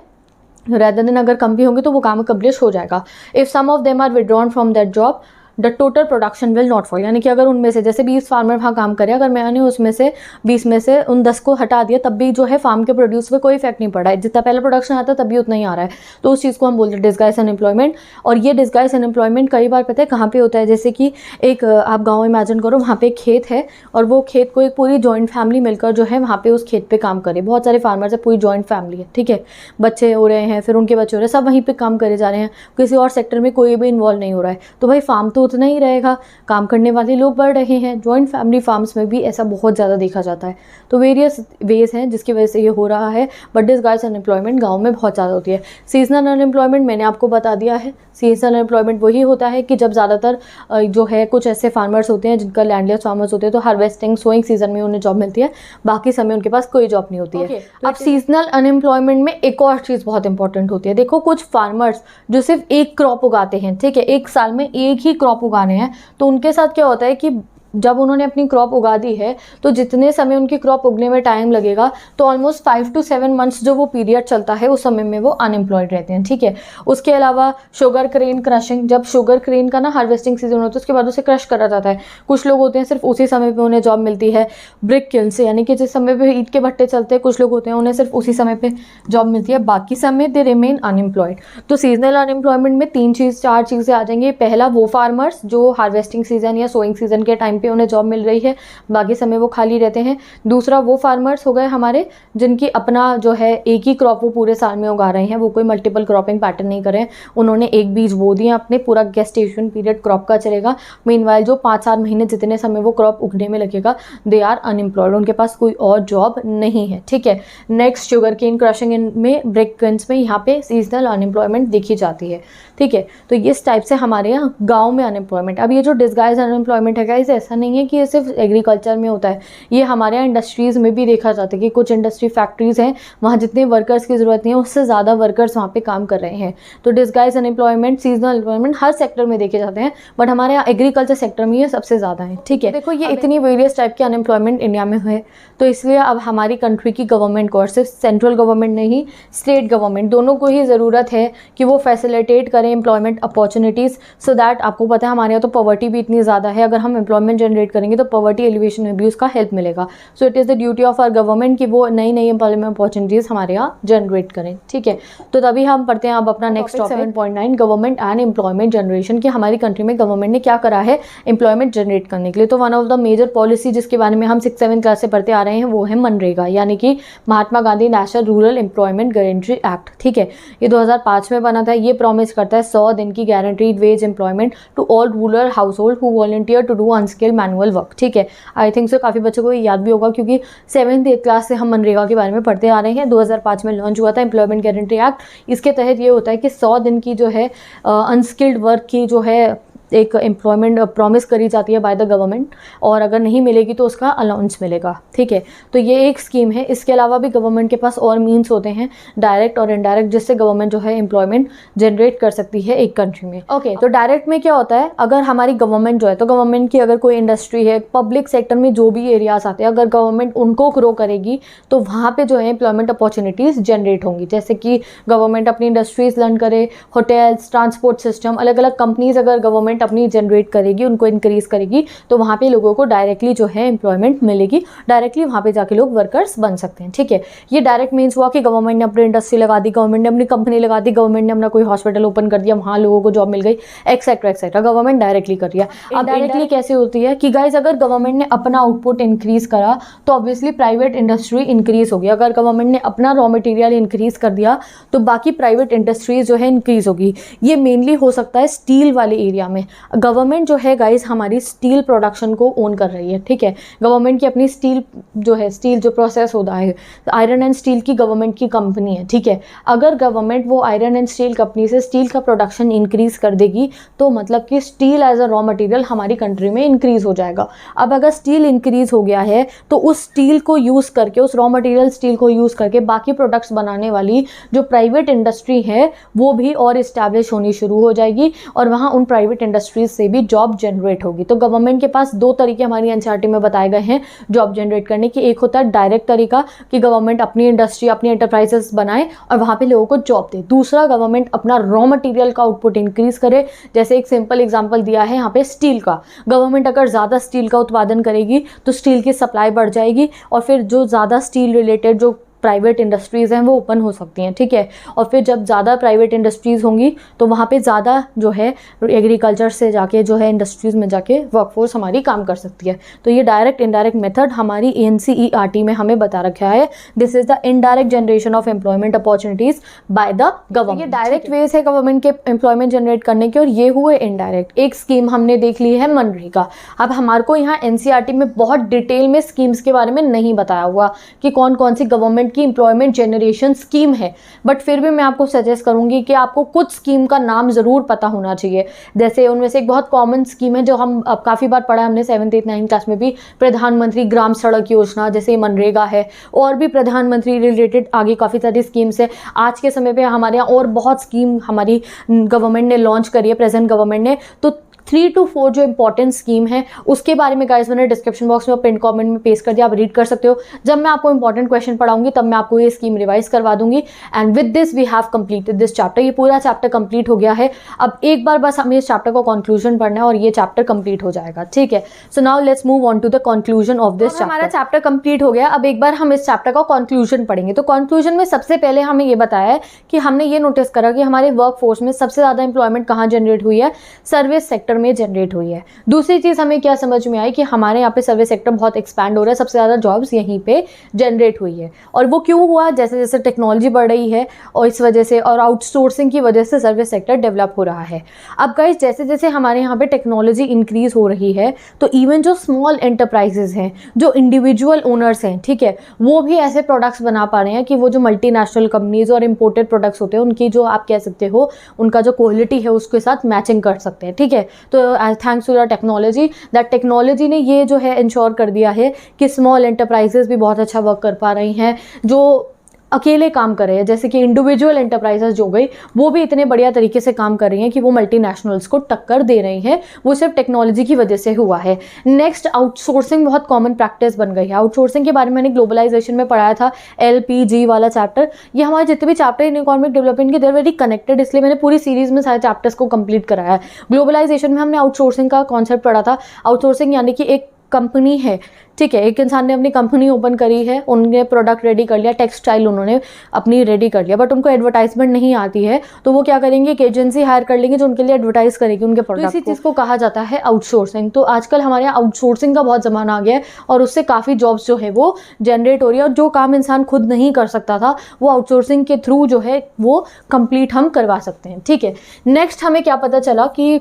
[SPEAKER 1] rather than अगर कम भी होंगे तो वो काम अकम्प्लिश हो जाएगा। If some of them are withdrawn from that job the total production will not fall, यानी कि अगर उनमें से जैसे 20 फार्मर वहाँ काम करे, अगर मैंने उसमें से 20 में से उन 10 को हटा दिया तब भी जो है फार्म के प्रोड्यूस पे कोई इफेक्ट नहीं पड़ा है, जितना पहले प्रोडक्शन आता है तभी उतना ही आ रहा है। तो उस चीज़ को हम बोलते हैं डिसगाइज अनएम्प्लॉयमेंट। और ये डिसगाइज अनएम्प्लॉयमेंट कई बार पता है कहाँ पे होता है, जैसे कि एक आप गाँव इमेजिन करो, वहाँ पे एक खेत है और वो खेत को एक पूरी जॉइंट फैमिली मिलकर जो है वहाँ पे उस खेत पे काम करे, बहुत सारे फार्मर्स है, पूरी जॉइंट फैमिली है। ठीक है, बच्चे हो रहे हैं, फिर उनके बच्चे हो रहे हैं, सब वहीं पे काम करे जा रहे हैं, किसी और सेक्टर में कोई भी इन्वॉल्व नहीं हो रहा है, तो भाई फार्म तो उतना ही रहेगा, काम करने वाले लोग बढ़ रहे हैं। जॉइंट फैमिली फार्म्स में भी ऐसा बहुत ज़्यादा देखा जाता है। तो वेरियस वेज हैं जिसकी वजह से ये हो रहा है, बट डिसगाइज अनएम्प्लॉयमेंट गाँव में बहुत ज़्यादा होती है। सीजनल अनएम्प्लॉयमेंट मैंने आपको बता दिया है। सीजनल अनएम्प्लॉयमेंट वही होता है कि जब ज़्यादातर जो है कुछ ऐसे फार्मर्स होते हैं जिनका लैंडलेस फार्मर्स होते हैं, तो हार्वेस्टिंग सोइंग सीजन में उन्हें जॉब मिलती है, बाकी समय उनके पास कोई जॉब नहीं होती है। अब सीजनल अनएम्प्लॉयमेंट में एक और चीज़ बहुत इंपॉर्टेंट होती है। देखो, कुछ फार्मर्स जो सिर्फ एक क्रॉप उगाते हैं, ठीक है, एक साल में एक ही क्रॉप उगाने हैं, तो उनके साथ क्या होता है कि जब उन्होंने अपनी क्रॉप उगा दी है तो जितने समय उनकी क्रॉप उगने में टाइम लगेगा, तो ऑलमोस्ट 5 to 7 मंथ्स जो वो पीरियड चलता है उस समय में वो अनएम्प्लॉयड रहते हैं। ठीक है, उसके अलावा शुगर क्रेन क्रशिंग, जब शुगर क्रेन का ना हार्वेस्टिंग सीजन होता है उसके बाद उसे क्रश करा जाता है, कुछ लोग होते हैं सिर्फ उसी समय पे उन्हें जॉब मिलती है। ब्रिक किल्न से, यानी कि जिस समय पे ईंट के भट्टे चलते हैं, कुछ लोग होते हैं उन्हें सिर्फ उसी समय पे जॉब मिलती है, बाकी समय दे रिमेन अनएम्प्लॉयड। तो सीजनल अनएम्प्लॉयमेंट में 4 चीज़ें आ जाएंगी। पहला, वो फार्मर्स जो हार्वेस्टिंग सीजन या सोइंग सीजन के टाइम टाइम पे उन्हें जॉब मिल रही है, बाकी समय वो खाली रहते हैं। दूसरा वो फार्मर्स हो गए हमारे जिनकी अपना जो है एक ही क्रॉप वो पूरे साल में उगा रहे हैं, वो कोई मल्टीपल क्रॉपिंग पैटर्न नहीं कर रहे हैं, उन्होंने एक बीज बो दिए अपने, पूरा गेस्टेशन पीरियड क्रॉप का चलेगा। मीनवाइल जो 5-7 महीने जितने समय वो क्रॉप उगने में लगेगा, दे आर अनएम्प्लॉयड, उनके पास कोई और जॉब नहीं है, ठीक है। नेक्स्ट शुगर केन क्रशिंग में, ब्रेकगन्स में यहाँ पे सीजनल अनएम्प्लॉयमेंट देखी जाती है, ठीक है। तो इस टाइप से हमारे यहाँ गाँव में अनएम्प्लॉयमेंट। अब ये जो डिस्गाइज अनएम्प्लॉयमेंट है गाइस, ऐसा नहीं है कि ये सिर्फ एग्रीकल्चर में होता है, ये हमारे यहाँ इंडस्ट्रीज़ में भी देखा जाता है कि कुछ इंडस्ट्री फैक्ट्रीज़ हैं, वहाँ जितने वर्कर्स की ज़रूरत नहीं है उससे ज़्यादा वर्कर्स वहाँ पे काम कर रहे हैं। तो डिस्गाइज अनएम्प्लॉयमेंट, सीजनल अनएम्प्लॉयमेंट हर सेक्टर में देखे जाते हैं, बट हमारे यहाँ एग्रीकल्चर सेक्टर में ये सबसे ज़्यादा है, ठीक है। देखो ये इतनी वेरियस टाइप के अनएम्प्लॉयमेंट इंडिया में हुए, तो इसलिए अब हमारी कंट्री की गवर्नमेंट को, और सिर्फ सेंट्रल गवर्नमेंट नहीं, स्टेट गवर्नमेंट दोनों को ही ज़रूरत है कि वो फैसिलिटेट करें एम्प्लॉयमेंट अपॉर्चुनिटीज़, सो दैट आपको पता है हमारे यहाँ तो पॉवर्टी भी इतनी ज़्यादा है, अगर हम एम्प्लॉयमेंट जनरेट करेंगे तो पॉवर्टी एलिवेशन में भी उसका हेल्प मिलेगा। So it is the duty of our government कि वो नई नई एम्प्लॉयमेंट अपॉर्चुनिटीज़ हमारे यहाँ जनरेट करें, ठीक है। तो तभी हम पढ़ते हैं अब अपना next topic 7.9 government and employment generation, कि हमारी कंट्री में गवर्नमेंट ने क्या करा है एम्प्लॉयमेंट जनरेट करने के लिए। तो one of the major policy जिसके बारे में हम 6-7 क्लास से पढ़ते आ रहे हैं वो है मनरेगा, यानी कि Mahatma Gandhi national rural employment guarantee act, ठीक है। ये 2005 में बना था। ये प्रॉमिस करता है 100 दिन की guaranteed wage employment to all rural household who volunteer to do unskilled manual work, ठीक है। आई थिंक सो काफ़ी बच्चों को याद भी होगा क्योंकि 7th-8th क्लास से हम मनरेगा के बारे में पढ़ते आ रहे हैं। 2005 में लॉन्च हुआ था एम्प्लॉयमेंट गारंटी एक्ट। इसके तहत ये होता है कि 100 दिन की जो है अनस्किल्ड वर्क की जो है एक एम्प्लॉयमेंट प्रॉमिस करी जाती है बाय द गवर्नमेंट, और अगर नहीं मिलेगी तो उसका अलाउंस मिलेगा, ठीक है। तो ये एक स्कीम है। इसके अलावा भी गवर्नमेंट के पास और मीन्स होते हैं डायरेक्ट और इनडायरेक्ट, जिससे गवर्नमेंट जो है एम्प्लॉयमेंट जनरेट कर सकती है एक कंट्री में। ओके, तो डायरेक्ट में क्या होता है, अगर हमारी गवर्नमेंट जो है, तो गवर्नमेंट की अगर कोई इंडस्ट्री है, पब्लिक सेक्टर में जो भी एरियाज आते हैं, अगर गवर्नमेंट उनको ग्रो करेगी तो वहाँ पर जो है एम्प्लॉयमेंट अपॉर्चुनिटीज़ जनरेट होंगी। जैसे कि गवर्नमेंट अपनी इंडस्ट्रीज लर्न करे, होटल्स, ट्रांसपोर्ट सिस्टम, अलग अलग कंपनीज अगर गवर्नमेंट अपनी जनरेट करेगी, उनको इंक्रीज करेगी, तो वहाँ पे लोगों को डायरेक्टली जो है एम्प्लॉयमेंट मिलेगी, डायरेक्टली वहाँ पे जाके लोग वर्कर्स बन सकते हैं, ठीक है। ये डायरेक्ट मीन्स हुआ कि गवर्नमेंट ने अपनी इंडस्ट्री लगा दी, गवर्नमेंट ने अपनी कंपनी लगा दी, गवर्नमेंट ने अपना कोई हॉस्पिटल ओपन कर दिया, वहाँ लोगों को जॉब मिल गई, एक्सेट्रा एक्सेट्रा, गवर्नमेंट डायरेक्टली कर दिया। अब डायरेक्टली कैसे होती है कि गाइज अगर गवर्नमेंट ने अपना आउटपुट इंक्रीज करा तो ऑब्वियसली प्राइवेट इंडस्ट्री इंक्रीज होगी। अगर गवर्नमेंट ने अपना रॉ मटेरियल इंक्रीज कर दिया तो बाकी प्राइवेट इंडस्ट्रीज जो है इंक्रीज होगी। ये मेनली हो सकता है स्टील वाले एरिया में। गवर्नमेंट जो है गाइस हमारी स्टील प्रोडक्शन को ओन कर रही है, ठीक है। गवर्नमेंट की अपनी स्टील जो है, स्टील जो प्रोसेस होता है, आयरन एंड स्टील की गवर्नमेंट की कंपनी है, ठीक है। अगर गवर्नमेंट वो आयरन एंड स्टील कंपनी से स्टील का प्रोडक्शन इंक्रीज कर देगी तो मतलब कि steel as a raw material हमारी कंट्री में इंक्रीज हो जाएगा। अब अगर स्टील इंक्रीज हो गया है तो उस स्टील को यूज़ करके, उस रॉ मटेरियल स्टील को यूज़ करके बाकी प्रोडक्ट्स बनाने वाली जो प्राइवेट इंडस्ट्री है वो भी और इस्टेब्लिश होनी शुरू हो जाएगी, और वहाँ उन प्राइवेट इंडस्ट्रीज से भी जॉब जनरेट होगी। तो गवर्नमेंट के पास 2 तरीके हमारी एनसीईआरटी में बताए गए हैं जॉब जनरेट करने की। एक होता है डायरेक्ट तरीका कि गवर्नमेंट अपनी इंडस्ट्री, अपनी एंटरप्राइजेस बनाए और वहाँ पे लोगों को जॉब दे। दूसरा, गवर्नमेंट अपना रॉ मटेरियल का आउटपुट इंक्रीज करे। जैसे एक सिंपल एग्जांपल दिया है यहाँ पे स्टील का। गवर्नमेंट अगर ज़्यादा स्टील का उत्पादन करेगी तो स्टील की सप्लाई बढ़ जाएगी, और फिर जो ज़्यादा स्टील रिलेटेड जो प्राइवेट इंडस्ट्रीज़ हैं वो ओपन हो सकती हैं, ठीक है। और फिर जब ज़्यादा प्राइवेट इंडस्ट्रीज़ होंगी तो वहाँ पे ज़्यादा जो है एग्रीकल्चर से जाके जो है इंडस्ट्रीज़ में जाके वर्कफोर्स हमारी काम कर सकती है। तो ये डायरेक्ट इनडायरेक्ट मेथड हमारी एनसीईआरटी में हमें बता रखा है। This is the indirect generation of employment opportunities by the government. ये डायरेक्ट वेज है गवर्नमेंट के एम्प्लॉयमेंट जनरेट करने के, और ये हुए इनडायरेक्ट। एक स्कीम हमने देख ली है मनरेगा। अब हमारे को यहाँ एनसीईआरटी में बहुत डिटेल में स्कीम्स के बारे में नहीं बताया हुआ कि कौन कौन सी गवर्नमेंट की एम्प्लॉयमेंट जनरेशन स्कीम है, बट फिर भी मैं आपको सजेस्ट करूंगी कि आपको कुछ स्कीम का नाम जरूर पता होना चाहिए। जैसे उनमें से एक बहुत कॉमन स्कीम है जो हम अब काफ़ी बार पढ़ा है हमने 7th, 8th, 9th क्लास में भी, प्रधानमंत्री ग्राम सड़क योजना, जैसे मनरेगा है, और भी प्रधानमंत्री रिलेटेड आगे काफ़ी सारी स्कीम्स है। आज के समय पे हमारे यहाँ और बहुत स्कीम हमारी गवर्नमेंट ने लॉन्च करी है, प्रेजेंट गवर्नमेंट ने। तो 3 to 4 जो इंपॉर्टेंट स्कीम है उसके बारे में गाइस मैंने डिस्क्रिप्शन बॉक्स में और पिन कमेंट में पेस्ट कर दिया, आप रीड कर सकते हो। जब मैं आपको इंपॉर्टेंट क्वेश्चन पढ़ाऊंगी तब मैं आपको ये स्कीम रिवाइज करवा दूंगी। And with this we have completed this chapter. ये पूरा चैप्टर कंप्लीट हो गया है। अब एक बार बस हमें इस चैप्टर का कंक्लूजन पढ़ना है और ये चैप्टर कंप्लीट हो जाएगा, ठीक है। So now let's move on to the conclusion of this chapter. हमारा चैप्टर कंप्लीट हो गया। अब एक बार हम इस चैप्टर का कंक्लूजन पढ़ेंगे। तो कंक्लूजन में सबसे पहले हमें ये बताया है कि हमने ये नोटिस करा कि हमारे वर्क फोर्स में सबसे ज़्यादा एम्प्लॉयमेंट कहाँ जनरेट हुई है, सर्विस सेक्टर में जनरेट हुई है। दूसरी चीज़ हमें क्या समझ में आई कि हमारे यहाँ पे सर्विस सेक्टर बहुत एक्सपैंड हो रहा है, सबसे ज़्यादा जॉब्स यहीं पे जनरेट हुई है। और वो क्यों हुआ, जैसे जैसे टेक्नोलॉजी बढ़ रही है और इस वजह से और आउटसोर्सिंग की वजह से सर्विस सेक्टर डेवलप हो रहा है। अब गाइस जैसे जैसे हमारे यहाँ पे टेक्नोलॉजी इंक्रीज हो रही है तो इवन जो स्मॉल एंटरप्राइजेज हैं, जो इंडिविजुअल ओनर्स हैं, ठीक है, वो भी ऐसे प्रोडक्ट्स बना पा रहे हैं कि वो जो मल्टीनेशनल कंपनीज और इंपोर्टेड प्रोडक्ट्स होते हैं उनकी जो आप कह सकते हो उनका जो क्वालिटी है उसके साथ मैचिंग कर सकते हैं, ठीक है। तो thanks to the technology, that technology ने ये जो है इंश्योर कर दिया है कि स्मॉल एंटरप्राइजेज भी बहुत अच्छा वर्क कर पा रही हैं, जो अकेले काम कर रहे हैं, जैसे कि इंडिविजुअल एंटरप्राइजेस जो गई वो भी इतने बढ़िया तरीके से काम कर रही हैं कि वो मल्टीनेशनल्स को टक्कर दे रही हैं। वो सिर्फ टेक्नोलॉजी की वजह से हुआ है। नेक्स्ट, आउटसोर्सिंग बहुत कॉमन प्रैक्टिस बन गई है। आउटसोर्सिंग के बारे में मैंने ग्लोबलाइजेशन में पढ़ाया था, LPG वाला चैप्टर। ये हमारे जितने भी चैप्टर इन इकोनॉमिक डेवलपमेंट के, दे आर वेरी कनेक्टेड, इसलिए मैंने पूरी सीरीज में सारे चैप्टर्स को कंप्लीट कराया है। ग्लोबलाइजेशन में हमने आउटसोर्सिंग का कॉन्सेप्ट पढ़ा था। आउटसोर्सिंग यानी कि एक कंपनी है, ठीक है, एक इंसान ने अपनी कंपनी ओपन करी है, उनने प्रोडक्ट रेडी कर लिया, टेक्सटाइल उन्होंने अपनी रेडी कर लिया, बट उनको एडवर्टाइजमेंट नहीं आती है, तो वो क्या करेंगे, एक एजेंसी हायर कर लेंगे जो उनके लिए एडवर्टाइज करेगी उनके प्रोडक्ट को। इसी चीज़ को कहा जाता है आउटसोर्सिंग। तो आजकल हमारे यहाँ आउटसोर्सिंग का बहुत ज़माना आ गया है और उससे काफ़ी जॉब्स जो है वो जनरेट हो रही है और जो काम इंसान खुद नहीं कर सकता था वो आउटसोर्सिंग के थ्रू जो है वो कंप्लीट हम करवा सकते हैं, ठीक है। नेक्स्ट हमें क्या पता चला कि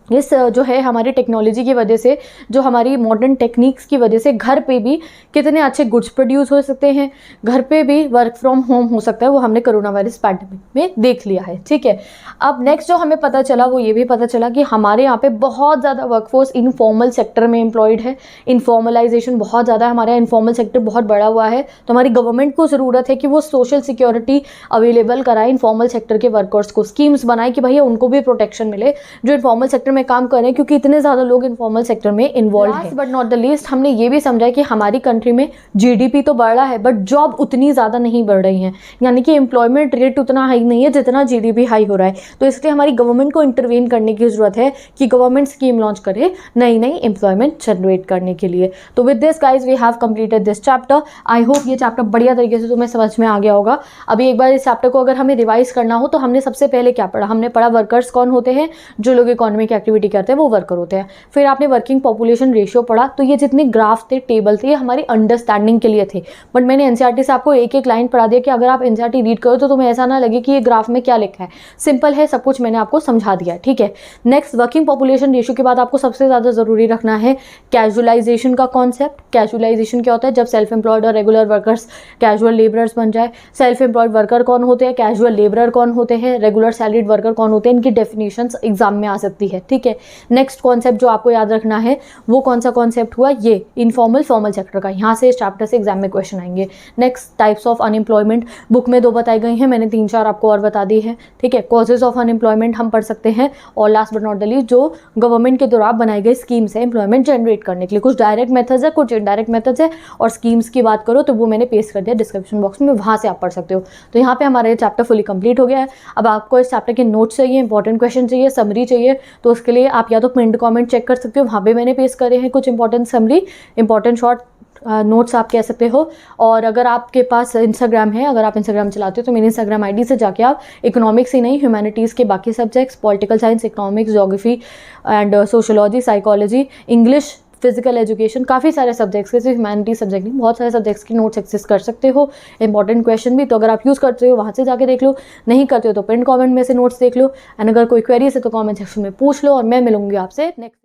[SPEAKER 1] इस जो है हमारी टेक्नोलॉजी की वजह से, जो हमारी मॉडर्न टेक्निक्स की वजह से घर पे भी कितने अच्छे गुड्स प्रोड्यूस हो सकते हैं, घर पे भी वर्क फ्रॉम होम हो सकता है। वो हमने कोरोना वायरस पैंडेमिक में देख लिया है, ठीक है। अब नेक्स्ट जो हमें पता चला वो ये भी पता चला कि हमारे यहाँ पे बहुत ज़्यादा वर्कफोर्स इनफॉर्मल सेक्टर में एम्प्लॉयड है। इनफॉर्मलाइजेशन बहुत ज़्यादा है, हमारा इनफॉर्मल सेक्टर बहुत बड़ा हुआ है। तो हमारी गवर्नमेंट को ज़रूरत है कि वो सोशल सिक्योरिटी अवेलेबल कराए इनफॉर्मल सेक्टर के वर्कर्स को, स्कीम्स बनाए कि भैया उनको भी प्रोटेक्शन मिले जो इनफॉर्मल सेक्टर में काम कर रहे हैं, क्योंकि इतने ज़्यादा लोग इनफॉर्मल सेक्टर में इन्वॉल्व हैं। Last but not the least, हमने ये भी समझा कि हमारी कंट्री में GDP तो बढ़ रहा है बट जॉब उतनी ज़्यादा नहीं बढ़ रही हैं, यानी कि एम्प्लॉयमेंट रेट उतना हाई नहीं है जितना GDP हाई हो रहा है। तो इसलिए हमारी गवर्नमेंट को इंटरवेन करने की ज़रूरत है कि गवर्नमेंट स्कीम लॉन्च करे नई नई एम्प्लॉयमेंट जनरेट करने के लिए। तो with this guys we have completed this chapter. I hope ये चैप्टर बढ़िया तरीके से तुम्हें समझ में आ गया होगा। अभी एक बार इस चैप्टर को अगर हमें रिवाइज करना हो तो हमने सबसे पहले क्या पढ़ा, हमने पढ़ा वर्कर्स कौन होते हैं, जो लोग इकोनॉमिक एक्टिविटी करते हैं वो वर्कर होते हैं। फिर आपने वर्किंग पॉपुलेशन रेशियो पढ़ा। तो ये जितने ग्राफ थे, टेबल थे, ये हमारी अंडरस्टैंडिंग के लिए थे, बट मैंने एनसीईआरटी से आपको एक एक लाइन पढ़ा दिया कि अगर आप एनसीईआरटी रीड करो तो तुम्हें ऐसा ना लगे कि ये ग्राफ में क्या लिखा है। सिंपल है, सब कुछ मैंने आपको समझा दिया, ठीक है। नेक्स्ट, वर्किंग पॉपुलेशन रेशियो के बाद आपको सबसे ज़्यादा ज़रूरी रखना है कैजुअलाइजेशन का कॉन्सेप्ट। कैजुअलाइजेशन क्या होता है, जब सेल्फ एम्प्लॉयड और रेगुलर वर्कर्स कैजुअल लेबरर्स बन जाए। सेल्फ एम्प्लॉयड वर्कर कौन होते हैं, कैजुअल लेबरर कौन होते हैं, रेगुलर सैलरीड वर्कर कौन होते हैं, इनकी डेफिनेशंस एग्जाम में आ सकती है, ठीक है। नेक्स्ट कॉन्सेप्ट जो आपको याद रखना है वो कौन सा कॉन्सेप्ट हुआ, ये इनफॉर्मल फॉर्मल सेक्टर का। यहाँ से इस चैप्टर से एग्जाम में क्वेश्चन आएंगे। Next, types of unemployment, book में 2 बताई गई हैं, मैंने 3-4 आपको और बता दी है, ठीक है। कॉजेज ऑफ अनएम्प्लॉयमेंट हम पढ़ सकते हैं। और last but not the least, जो गवर्नमेंट के द्वारा बनाई गई स्कीम्स है एम्प्लॉयमेंट जनरेट करने के लिए, कुछ डायरेक्ट मेथड्स है, कुछ इनडायरेक्ट मेथड्स है। और स्कीम्स की बात करो तो वो मैंने पेस्ट कर दिया डिस्क्रिप्शन बॉक्स में, वहाँ से आप पढ़ सकते हो। तो यहाँ पे हमारा ये चैप्टर फुली कंप्लीट हो गया है। अब आपको इस चैप्टर के नोट्स चाहिए, इंपॉर्टेंट क्वेश्चन चाहिए, समरी चाहिए, तो उसके लिए आप या तो पिन्ड कमेंट चेक कर सकते हो, वहाँ पे मैंने पेस्ट करे हैं कुछ important summary, important short notes आप कह सकते हो। और अगर आपके पास इंस्टाग्राम है, अगर आप इंस्टाग्राम चलाते हो तो मेरी इंस्टाग्राम आईडी से जाके आप इकोनॉमिक्स ही नहीं, ह्यूमैनिटीज़ के बाकी subjects, political science, economics, geography and sociology, psychology, English, physical education, काफ़ी सारे सब्जेक्ट्स के, सिर्फ ह्यूमैनिटी सब्जेक्ट नहीं, बहुत सारे सब्जेक्ट्स की नोट्स एक्सेस कर सकते हो। इंपॉर्टेंट क्वेश्चन भी, तो अगर आप यूज़ करते हो वहाँ से जाके देख लो, नहीं करते हो तो पिन कमेंट में से नोट्स देख लो। एंड अगर कोई क्वेरीज है तो कमेंट सेक्शन में पूछ लो और मैं मिलूंगी आपसे नेक्स्ट।